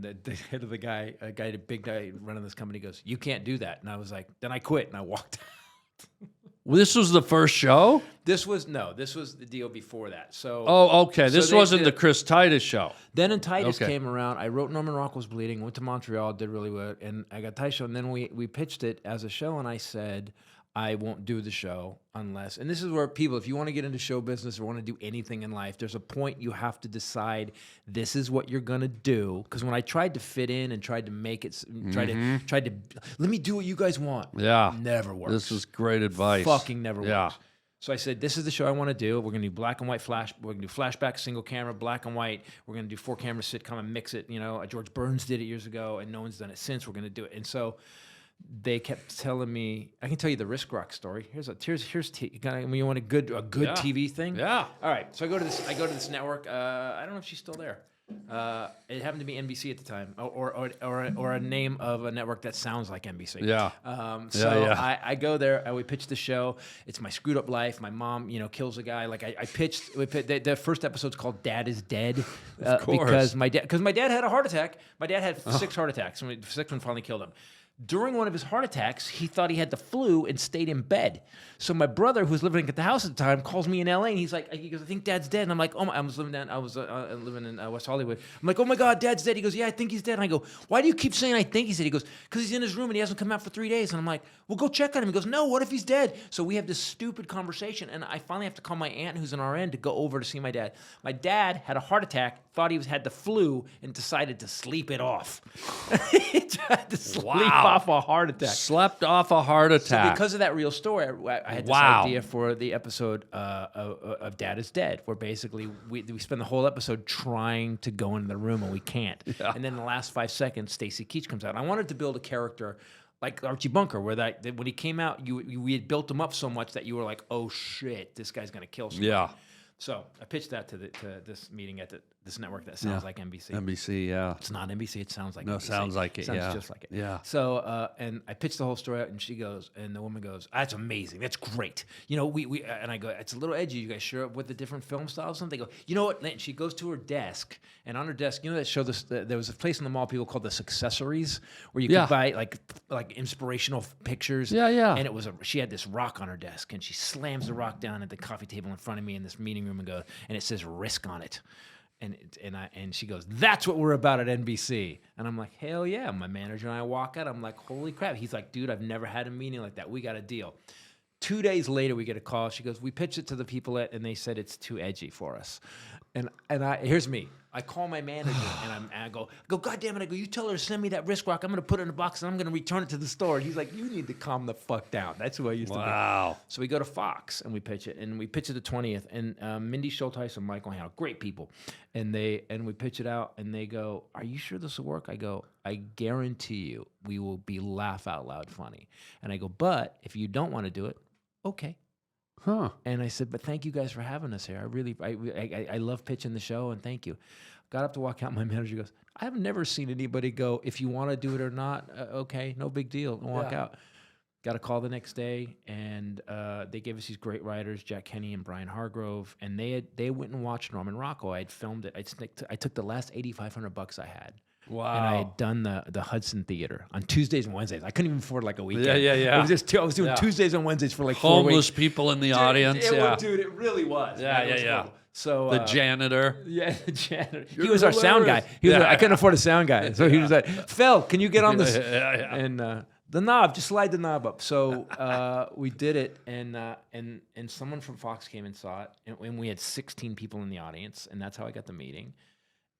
the head of the big guy running this company goes, you can't do that. And I was like, then I quit and I walked out. Well, this was the first show. This was the deal before that. So Okay. This wasn't the Chris Titus show. Then in Titus Okay. came around. I wrote Norman Rockwell's Bleeding, went to Montreal, did really well, and I got Titus show. And then we pitched it as a show, and I said, I won't do the show unless, and this is where people, if you want to get into show business or want to do anything in life, there's a point you have to decide this is what you're going to do. Because when I tried to fit in and tried to make it, tried to, let me do what you guys want. Yeah. Never works. This was great advice. Fucking never Yeah. works. So I said, this is the show I want to do. We're going to do black and white flash. We're going to do flashback, single camera, black and white. We're going to do 4-camera sitcom and mix it. You know, George Burns did it years ago, and no one's done it since. We're going to do it. And so they kept telling me, I can tell you the Risk Rock story. Here's you want a good Yeah. TV thing? Yeah. All right. So I go to this network. I don't know if she's still there. It happened to be NBC at the time, or a name of a network that sounds like NBC. Yeah. So I go there and we pitch the show. It's my screwed up life. My mom, kills a guy. Like I pitched. The first episode's called "Dad is Dead," Of course. because my dad had a heart attack. My dad had 6 heart attacks, and the 6th one finally killed him. During one of his heart attacks, he thought he had the flu and stayed in bed. So my brother, who was living at the house at the time, calls me in LA, and he goes, I think Dad's dead. And I'm like, oh my, I was living in West Hollywood. I'm like, oh my God, Dad's dead. He goes, yeah, I think he's dead. And I go, why do you keep saying I think he's dead? He goes, because he's in his room and he hasn't come out for 3 days. And I'm like, well, go check on him. He goes, no, what if he's dead? So we have this stupid conversation, and I finally have to call my aunt, who's an RN, to go over to see my dad. My dad had a heart attack, thought he had the flu, and decided to sleep it off. He tried to sleep off a heart attack. Slept off a heart So attack. because of that real story, I had this idea for the episode of Dad is Dead, where basically we spend the whole episode trying to go into the room and we can't. Yeah. And then in the last 5 seconds, Stacy Keach comes out. And I wanted to build a character like Archie Bunker, where that when he came out, we had built him up so much that you were like, oh shit, this guy's gonna kill somebody. Yeah. So I pitched that to this meeting at this network that sounds like NBC. NBC, yeah. It's not NBC. It sounds like No, NBC. sounds like it, Sounds yeah. just like it. Yeah. So, and I pitched the whole story out, and she goes, and the woman goes, "That's amazing. That's great. We." And I go, "It's a little edgy. You guys sure with the different film styles?" And they go, "You know what?" And she goes to her desk, and on her desk, that show there was a place in the mall people called the Successories, where you could buy like inspirational pictures. Yeah. And it was she had this rock on her desk, and she slams the rock down at the coffee table in front of me in this meeting room, and it says Risk on it. And she goes, that's what we're about at NBC. And I'm like, hell yeah. My manager and I walk out. I'm like, holy crap. He's like, dude, I've never had a meeting like that. We got a deal. 2 days later, we get a call. She goes, we pitched it to the people and they said it's too edgy for us. And here's me. I call my manager and I go, God damn it. I go, you tell her to send me that wrist rock. I'm going to put it in a box and I'm going to return it to the store. And he's like, you need to calm the fuck down. That's who I used to be. Wow. So we go to Fox and we pitch it. And we pitch it the 20th. And Mindy Schulteis and Michael Howell, great people. And we pitch it out and they go, are you sure this will work? I go, I guarantee you we will be laugh out loud funny. And I go, but if you don't want to do it, okay. Huh. And I said, but thank you guys for having us here. I love pitching the show and thank you. Got up to walk out. My manager goes, I've never seen anybody go, if you want to do it or not, okay, no big deal. And walk out. Got a call the next day, and they gave us these great writers, Jack Kenny and Brian Hargrove, and they went and watched Norman Rockwell. I had filmed it. I took the last $8,500 I had. Wow. And I had done the Hudson Theater on Tuesdays and Wednesdays. I couldn't even afford like a weekend. Yeah. I was doing Tuesdays and Wednesdays for like 4 Homeless weeks. people in the audience. Dude, it really was. Yeah. So The janitor. Yeah, the janitor. He You're was our sound guy. hilarious. I couldn't afford a sound guy, so he was like, "Phil, can you get on this?" Yeah. And the knob, just slide the knob up. So we did it, and someone from Fox came and saw it, and we had 16 people in the audience, and that's how I got the meeting.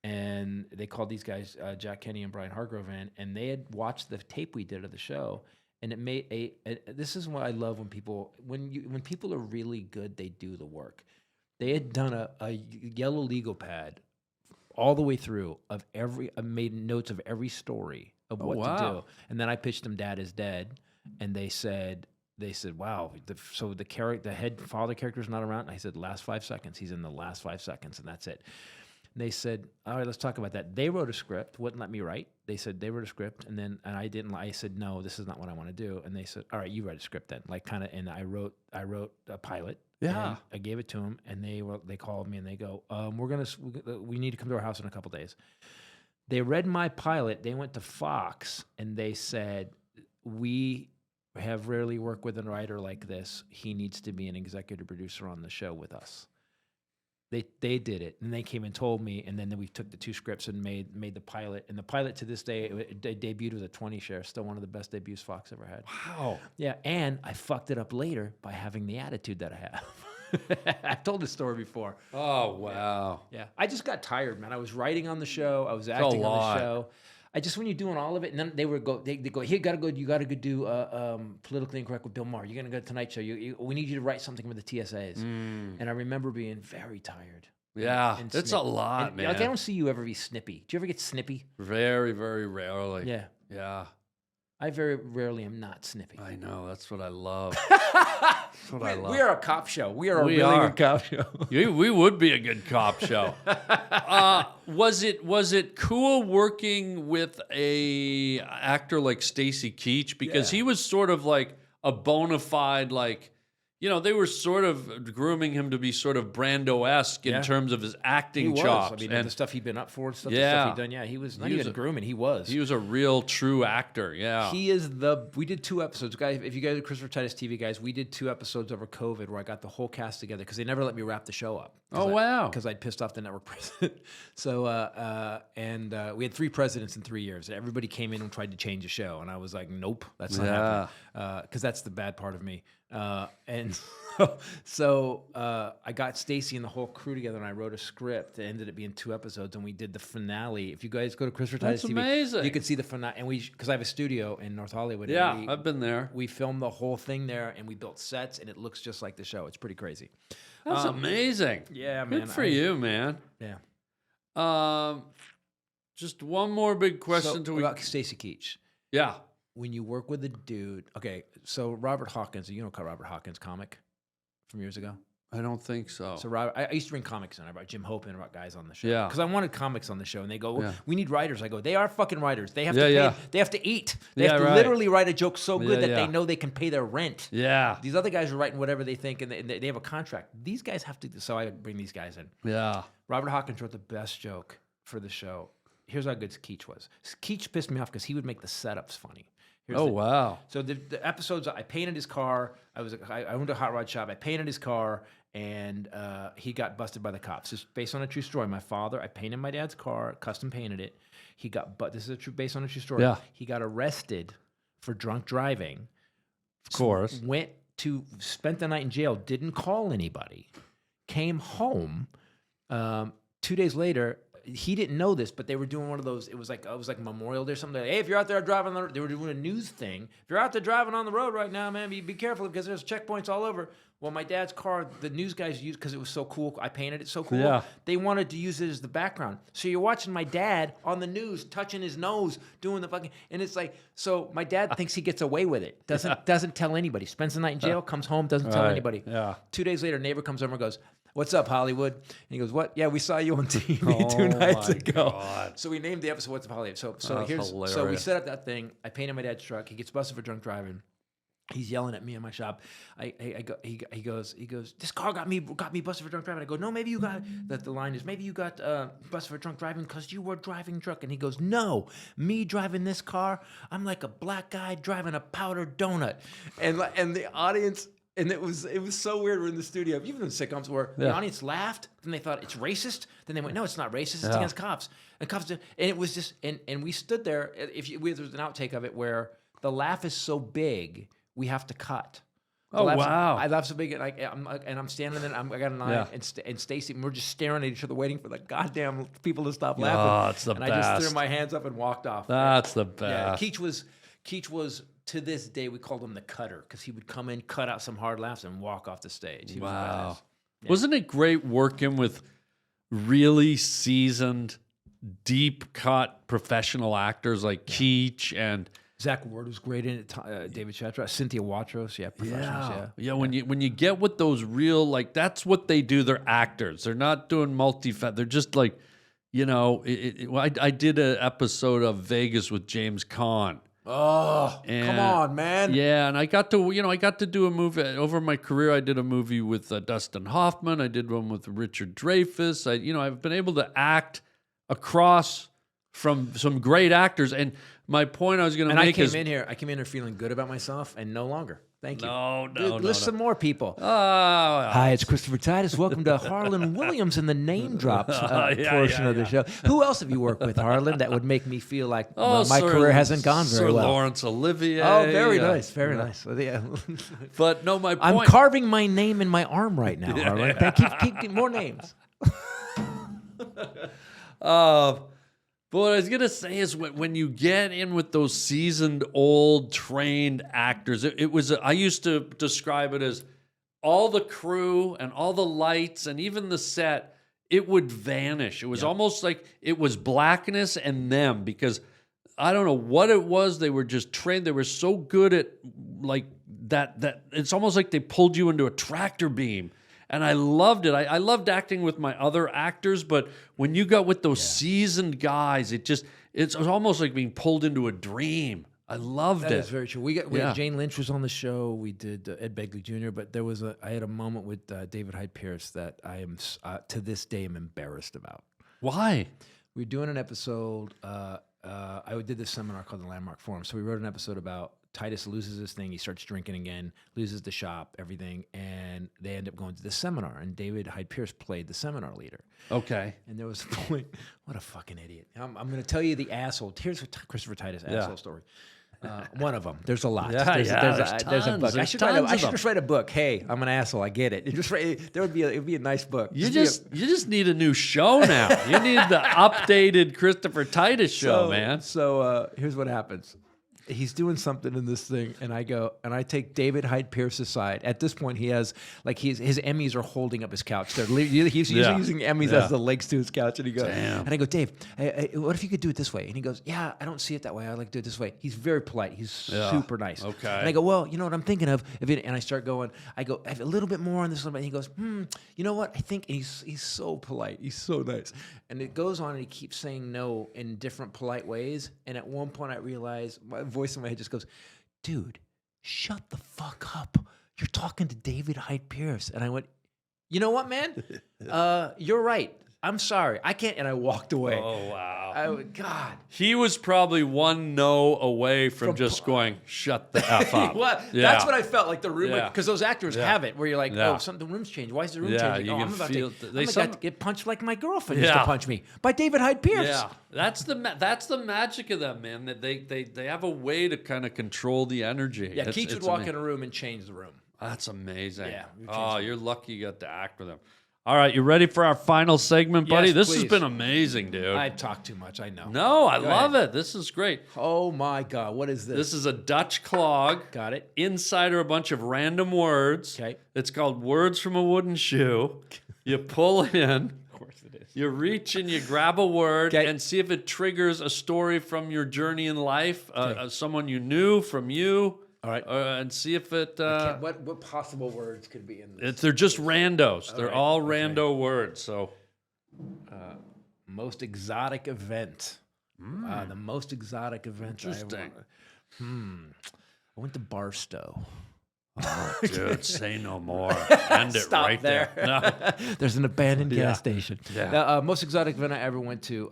And they called these guys, Jack Kenny and Brian Hargrove, in, and they had watched the tape we did of the show, and it made this is what I love when people are really good, they do the work. They had done a yellow legal pad all the way through of made notes of every story of what to do. And then I pitched them Dad is Dead, and they said, wow, so the head father character is not around? And I said, last 5 seconds. He's in the last 5 seconds, and that's it. And they said, all right, let's talk about that. They wrote a script, wouldn't let me write. They said they wrote a script, and I didn't. I said, no, this is not what I want to do. And they said, all right, you write a script then. And I wrote a pilot. Yeah. And I gave it to them, and they called me and they go, we need to come to our house in a couple days. They read my pilot. They went to Fox and they said, we have rarely worked with a writer like this. He needs to be an executive producer on the show with us. They did it, and they came and told me, and then we took the 2 scripts and made the pilot. And the pilot to this day, it debuted with a 20 share, still one of the best debuts Fox ever had. Wow. Yeah, and I fucked it up later by having the attitude that I have. I've told this story before. Oh, wow. Yeah, I just got tired, man. I was writing on the show. I was acting on the show. When you're doing all of it, and then they go, here, you gotta go do Politically Incorrect with Bill Maher. You're gonna go to Tonight Show. We need you to write something with the TSAs. And I remember being very tired. Yeah, and it's a lot, man. Like, I don't see you ever be snippy. Do you ever get snippy? Very, very rarely. Yeah. I very rarely am not snippy. I know. That's what I love. That's what I love. We are a cop show. We are a really good cop show. We would be a good cop show. Was it cool working with a actor like Stacy Keach, because he was sort of like a bona fide, like, they were sort of grooming him to be sort of Brando-esque in terms of his acting chops. I mean, the stuff he'd been up for, the stuff he'd done. Yeah, he was not even grooming. He was. He was a real true actor. Yeah. He is we did 2 episodes, guys. If you guys are Christopher Titus TV guys, we did 2 episodes over COVID where I got the whole cast together because they never let me wrap the show up. Wow. Because I'd pissed off the network president. So, we had 3 presidents in 3 years. Everybody came in and tried to change the show, and I was like, nope, that's not happening. Because that's the bad part of me. And so I got Stacy and the whole crew together, and I wrote a script. It ended up being 2 episodes, and we did the finale. If you guys go to Christopher Titus TV, amazing. You can see the finale. And because I have a studio in North Hollywood. Yeah, I've been there. We filmed the whole thing there, and we built sets, and it looks just like the show. It's pretty crazy. That's amazing. Yeah, man. Good for you, man. Yeah. Just one more big question about Stacy Keach. Yeah. When you work with a dude, okay, so Robert Hawkins, you know Robert Hawkins, comic from years ago? I don't think so. So I used to bring comics in. I brought Jim Hope and I brought guys on the show. Yeah. Because I wanted comics on the show, and they go, we need writers. I go, they are fucking writers. They have to pay, they have to eat. They have to literally write a joke so good that they know they can pay their rent. Yeah. These other guys are writing whatever they think, and they have a contract. These guys have to, so I bring these guys in. Yeah. Robert Hawkins wrote the best joke for the show. Here's how good Keach was. Keach pissed me off because he would make the setups funny. Wow. So the episodes, I painted his car. I owned a hot rod shop. I painted his car, and he got busted by the cops. It's based on a true story. My father, I painted my dad's car, custom painted it. This is based on a true story. Yeah. He got arrested for drunk driving. Of course. Spent the night in jail, didn't call anybody, came home. 2 days later, he didn't know this, but they were doing one of those. It was like Memorial Day or something. Hey, if you're out there driving, they were doing a news thing. If you're out there driving on the road right now, man, be careful because there's checkpoints all over. Well, my dad's car, the news guys used because it was so cool. I painted it so cool. Yeah. They wanted to use it as the background. So you're watching my dad on the news, touching his nose, doing the fucking, and it's like, so my dad thinks he gets away with it. Doesn't tell anybody. Spends the night in jail, comes home, doesn't tell anybody. Yeah. 2 days later, neighbor comes over and goes, "What's up, Hollywood?" And he goes, "What? Yeah, we saw you on TV 2 nights ago." God. So we named the episode "What's Up, Hollywood." So That's hilarious. so we set up that thing. I painted my dad's truck. He gets busted for drunk driving. He's yelling at me in my shop. He goes, "This car got me busted for drunk driving." I go, "No, maybe you got that." The line is, "Maybe you got busted for drunk driving because you were driving drunk." And he goes, "No, me driving this car, I'm like a black guy driving a powdered donut," and the audience. And it was so weird. We're in the studio. Even in sitcoms where the audience laughed, then they thought it's racist. Then they went, "No, it's not racist. It's against cops." And cops did, and it was just and we stood there. There's an outtake of it where the laugh is so big we have to cut. Wow! I laugh so big, and I'm standing there. I got an eye, and Stacy, and we're just staring at each other, waiting for the goddamn people to stop laughing. Oh, it's the and best. I just threw my hands up and walked off. That's the best. Yeah, Keach was. To this day, we called him the cutter because he would come in, cut out some hard laughs, and walk off the stage. He was badass. Yeah. Wasn't it great working with really seasoned, deep cut professional actors like Keach and Zach Ward was great in it. David Chatra, Cynthia Watros, professionals. Yeah. When you get with those real, like, that's what they do. They're actors. They're not doing They're just like, I did an episode of Vegas with James Caan. Oh, come on, man! Yeah, and I got to do a movie over my career. I did a movie with Dustin Hoffman. I did one with Richard Dreyfuss. I've been able to act across from some great actors. And my point I was going to make is, I came in here feeling good about myself, and no longer. Thank you. No. List some more people. Oh, hi, it's Christopher Titus. Welcome to Harland Williams in the name drops portion of the show. Who else have you worked with, Harland, that would make me feel like my career hasn't gone very well? Laurence Olivier. Oh, very nice. Very nice. Yeah. But no, my point. I'm carving my name in my arm right now, Harland. Keep more names. But what I was going to say is when you get in with those seasoned, old, trained actors, I used to describe it as all the crew and all the lights and even the set, it would vanish. It was almost like it was blackness and them, because I don't know what it was. They were just trained. They were so good at like that it's almost like they pulled you into a tractor beam. And I loved it. I loved acting with my other actors, but when you got with those seasoned guys, it's almost like being pulled into a dream. I loved it. That is very true. We had Jane Lynch was on the show. We did Ed Begley Jr., but I had a moment with David Hyde Pierce that I am to this day am embarrassed about. Why? We were doing an episode. I did this seminar called the Landmark Forum. So we wrote an episode about Titus loses his thing. He starts drinking again, loses the shop, everything. And they end up going to the seminar. And David Hyde Pierce played the seminar leader. Okay. And there was a point, what a fucking idiot. I'm going to tell you the asshole. Here's Christopher Titus asshole story. One of them. There's a lot. There's a book. I should just write a book. Hey, I'm an asshole. I get it. It would be a nice book. You just need a new show now. You need the updated Christopher Titus show, man. So here's what happens. He's doing something in this thing, and I go and I take David Hyde Pierce aside. At this point, he has like his Emmys are holding up his couch. He's using Emmys as the legs to his couch, and he goes, and I go, Dave, what if you could do it this way? And he goes, yeah, I don't see it that way. I like to do it this way. He's very polite. He's super nice. Okay. And I go, well, you know what I'm thinking of? And I start going, I go, I have a little bit more on this one. And he goes, you know what? I think he's so polite. He's so nice. And it goes on, and he keeps saying no in different polite ways. And at one point, I realize my voice in my head just goes, dude, shut the fuck up. You're talking to David Hyde Pierce. And I went, you know what, man? You're right. I'm sorry. I can't. And I walked away. Oh, wow. God. He was probably one no away from just going, shut the F up. That's what I felt like the room, because those actors have it where you're like, oh, the room's changed. Why is the room changing? I'm about to get punched like my girlfriend used to punch me by David Hyde Pierce. Yeah, that's the magic of them, man. That they have a way to kind of control the energy. Yeah, Keach would walk in a room and change the room. That's amazing. Yeah. Oh, you're lucky you got to act with him. All right, you ready for our final segment, buddy? Yes, This please. has been amazing, dude. I talk too much, I know. No, I Go love ahead. it. This is great. Oh my God, what is this? This is a Dutch clog. Got it. Inside are a bunch of random words. Okay. It's called Words from a Wooden Shoe. You pull in. Of course it is. You reach and you grab a word Okay. and see if it triggers a story from your journey in life, someone you knew from you. All right. And see if it. What possible words could be in this? They're just randos. They're right, all okay. rando words. So Most exotic event. The most exotic event Interesting. I went to Barstow. Oh, dude, say no more. End it Stop right there. No. There's an abandoned Yeah. gas station. Yeah. Most exotic event I ever went to.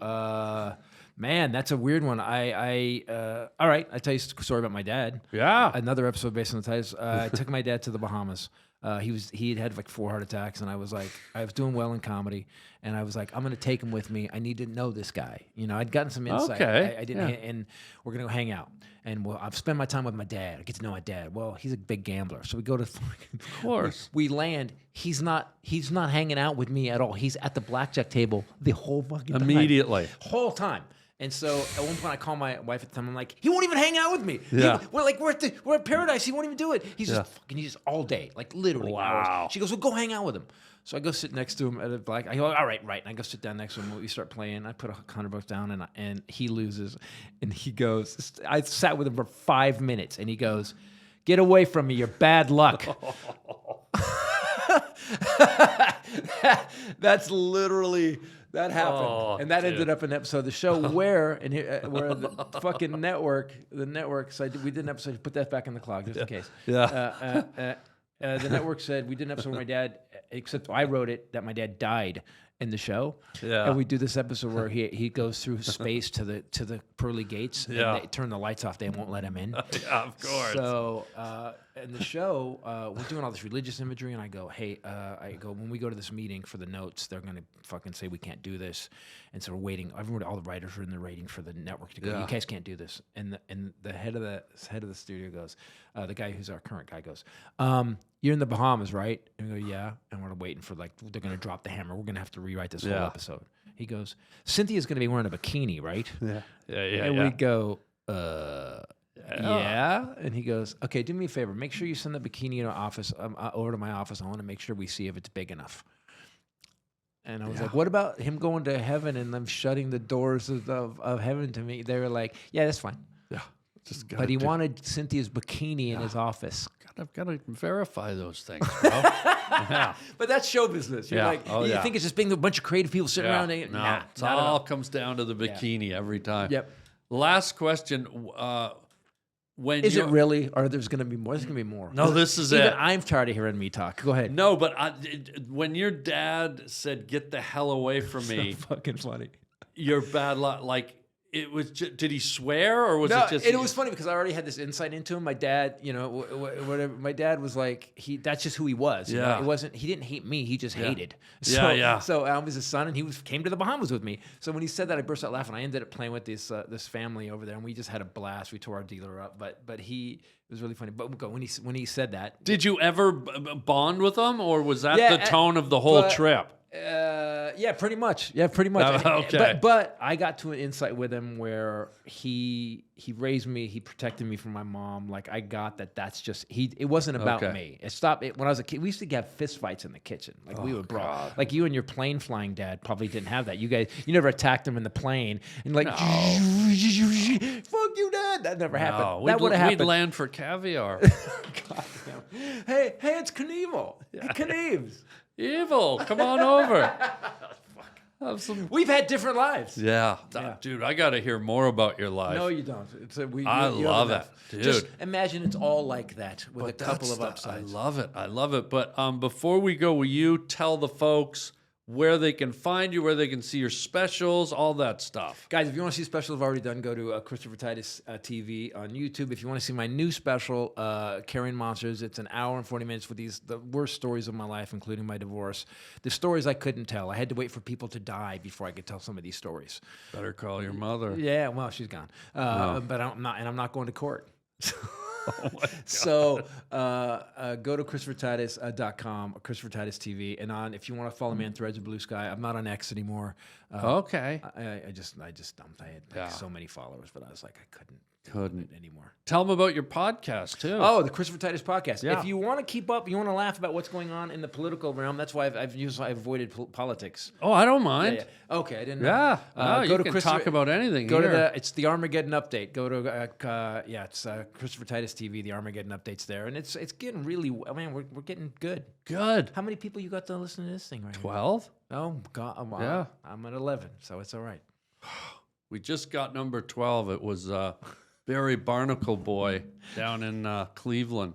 Man, that's a weird one. All right, I tell you a story about my dad. Yeah. Another episode based on the TITUS. I took my dad to the Bahamas. He had like 4 heart attacks, and I was doing well in comedy, and I was like, I'm gonna take him with me. I need to know this guy. You know, I'd gotten some insight. Okay. I didn't, and we're gonna go hang out. And I've spent my time with my dad. I get to know my dad. Well, he's a big gambler, so we go to. Of course. We land. He's not hanging out with me at all. He's at the blackjack table the whole fucking time. Immediately. Whole time. And so at one point I call my wife at the time. I'm like, he won't even hang out with me. Yeah. We're at Paradise. He won't even do it. He's just all day, like literally Wow. hours. She goes, well, go hang out with him. So I go sit next to him at a black. I go, all right. And I go sit down next to him. We start playing. I put $100 down, and he loses. And he goes, I sat with him for 5 minutes, and he goes, get away from me. You're bad luck. That's literally. That happened, Oh, and that dude. ended up in an episode of the show where where the fucking network. So we did an episode. Put that back in the clog just in case. Yeah. The network said we did an episode where my dad, except I wrote it that my dad died in the show. Yeah. And we do this episode where he goes through space to the pearly gates. Yeah. And they turn the lights off. They won't let him in. Yeah, of course. So in the show, we're doing all this religious imagery, and I go, hey, when we go to this meeting for the notes, they're gonna fucking say we can't do this, and so we're waiting. All the writers are in there waiting for the network to go. Yeah. You guys can't do this. And the head of the studio goes, the guy who's our current guy goes, you're in the Bahamas, right? And we go, yeah. And we're waiting for they're gonna drop the hammer. We're gonna have to rewrite this whole Yeah. episode. He goes, Cynthia's gonna be wearing a bikini, right? Yeah. And we go, yeah. And he goes, okay, do me a favor. Make sure you send the bikini in our office, over to my office. I want to make sure we see if it's big enough. And I was like, what about him going to heaven and them shutting the doors of heaven to me? They were like, yeah, that's fine. Yeah. Just But he wanted Cynthia's bikini in his office. I've got to verify those things, bro. Yeah. But that's show business. You're Yeah. like, Oh, you yeah. think it's just being a bunch of creative people sitting around. No, Nah, it not at all. all comes down to the bikini every time. Yep. Last question. When Is you're- it really? Or there's going to be more? There's going to be more. No, this is Even it. I'm tired of hearing me talk. Go ahead. No, but when your dad said, "Get the hell away from me," Fucking funny. you're bad luck. Like it was. Did he swear or was No, it just? it was funny because I already had this insight into him. My dad, whatever. My dad was like, that's just who he was. you know? Yeah. It wasn't. He didn't hate me. He just hated. Yeah, So, yeah. So I was his son, and he came to the Bahamas with me. So when he said that, I burst out laughing. I ended up playing with this family over there, and we just had a blast. We tore our dealer up, but it was really funny. But when he said that, Did you ever bond with him, or was that Yeah, the tone of the whole but- trip? yeah, pretty much. Yeah, pretty much. Okay. But I got to an insight with him where he raised me, he protected me from my mom. Like I got that. That's just it wasn't about Okay. me. It stopped. When I was a kid, we used to have fist fights in the kitchen. Like we would brawl. God. Like you and your plane flying dad probably didn't have that. You guys, you never attacked him in the plane and like, fuck you, dad. That never happened. No, That would have we'd happened. land for caviar. God damn. Hey, it's Knievel. Knieves. Evil, come on over. Have some. We've had different lives. Yeah. Yeah. Dude, I got to hear more about your life. No, you don't. I you have love enough. it, dude. Just imagine it's all like that with But a couple that's of upsides. I love it. I love it. But before we go, will you tell the folks where they can find you, where they can see your specials, all that stuff? Guys, if you want to see specials I've already done, go to Christopher Titus TV on YouTube. If you want to see my new special, Carrying Monsters, it's an hour and 40 minutes with the worst stories of my life, including my divorce. The stories I couldn't tell. I had to wait for people to die before I could tell some of these stories. Better call your mother. Yeah, well, she's gone. But I'm not going to court. So go to ChristopherTitus.com or Christopher Titus TV, and if you want to follow me on Threads or Blue Sky, I'm not on X anymore. Okay. I just dumped. I had so many followers, but I was like, I couldn't anymore. Tell them about your podcast too. Oh, the Christopher Titus podcast. Yeah. If you want to keep up, you want to laugh about what's going on in the political realm. That's why I've avoided politics. Oh, I don't mind. Yeah. Okay, I didn't know. Yeah, no, go you to can talk about anything. Go here. to it's the Armageddon update. Go to it's Christopher Titus TV. The Armageddon update's there, and it's getting really. I mean, we're getting good. Good. How many people you got to listen to this thing right 12. now? Oh God, Yeah. I'm at 11, so it's all right. We just got number 12. It was Barry Barnacle Boy down in Cleveland.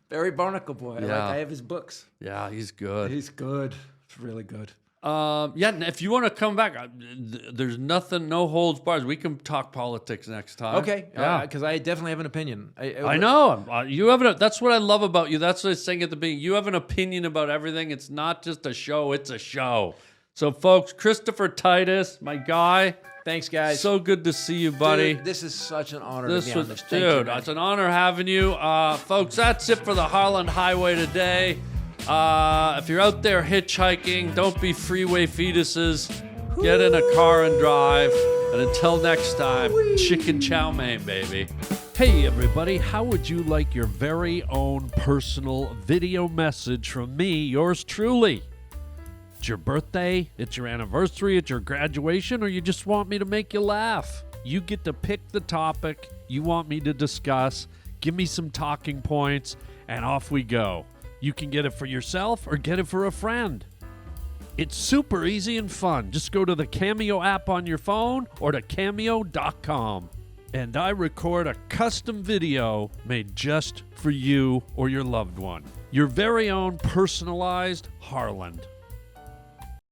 Barry Barnacle Boy. Yeah. I have his books. Yeah, he's good. He's good. It's really good. Yeah, and if you want to come back, there's nothing, no holds bars. We can talk politics next time. Okay, Yeah. because I definitely have an opinion. I know. You have that's what I love about you. That's what I was saying at the beginning. You have an opinion about everything. It's not just a show, it's a show. So, folks, Christopher Titus, my guy. Thanks, guys. So good to see you, buddy. Dude, this is such an honor to This be on was, this. Thank you, man. it's an honor having you. Folks, that's it for the Harland Highway today. If you're out there hitchhiking, don't be freeway fetuses. Get in a car and drive. And until next time, chicken chow mein, baby. Hey, everybody, how would you like your very own personal video message from me, yours truly? It's your birthday, it's your anniversary, it's your graduation, or you just want me to make you laugh? You get to pick the topic you want me to discuss, give me some talking points, and off we go. You can get it for yourself or get it for a friend. It's super easy and fun. Just go to the Cameo app on your phone or to cameo.com. And I record a custom video made just for you or your loved one. Your very own personalized Harland.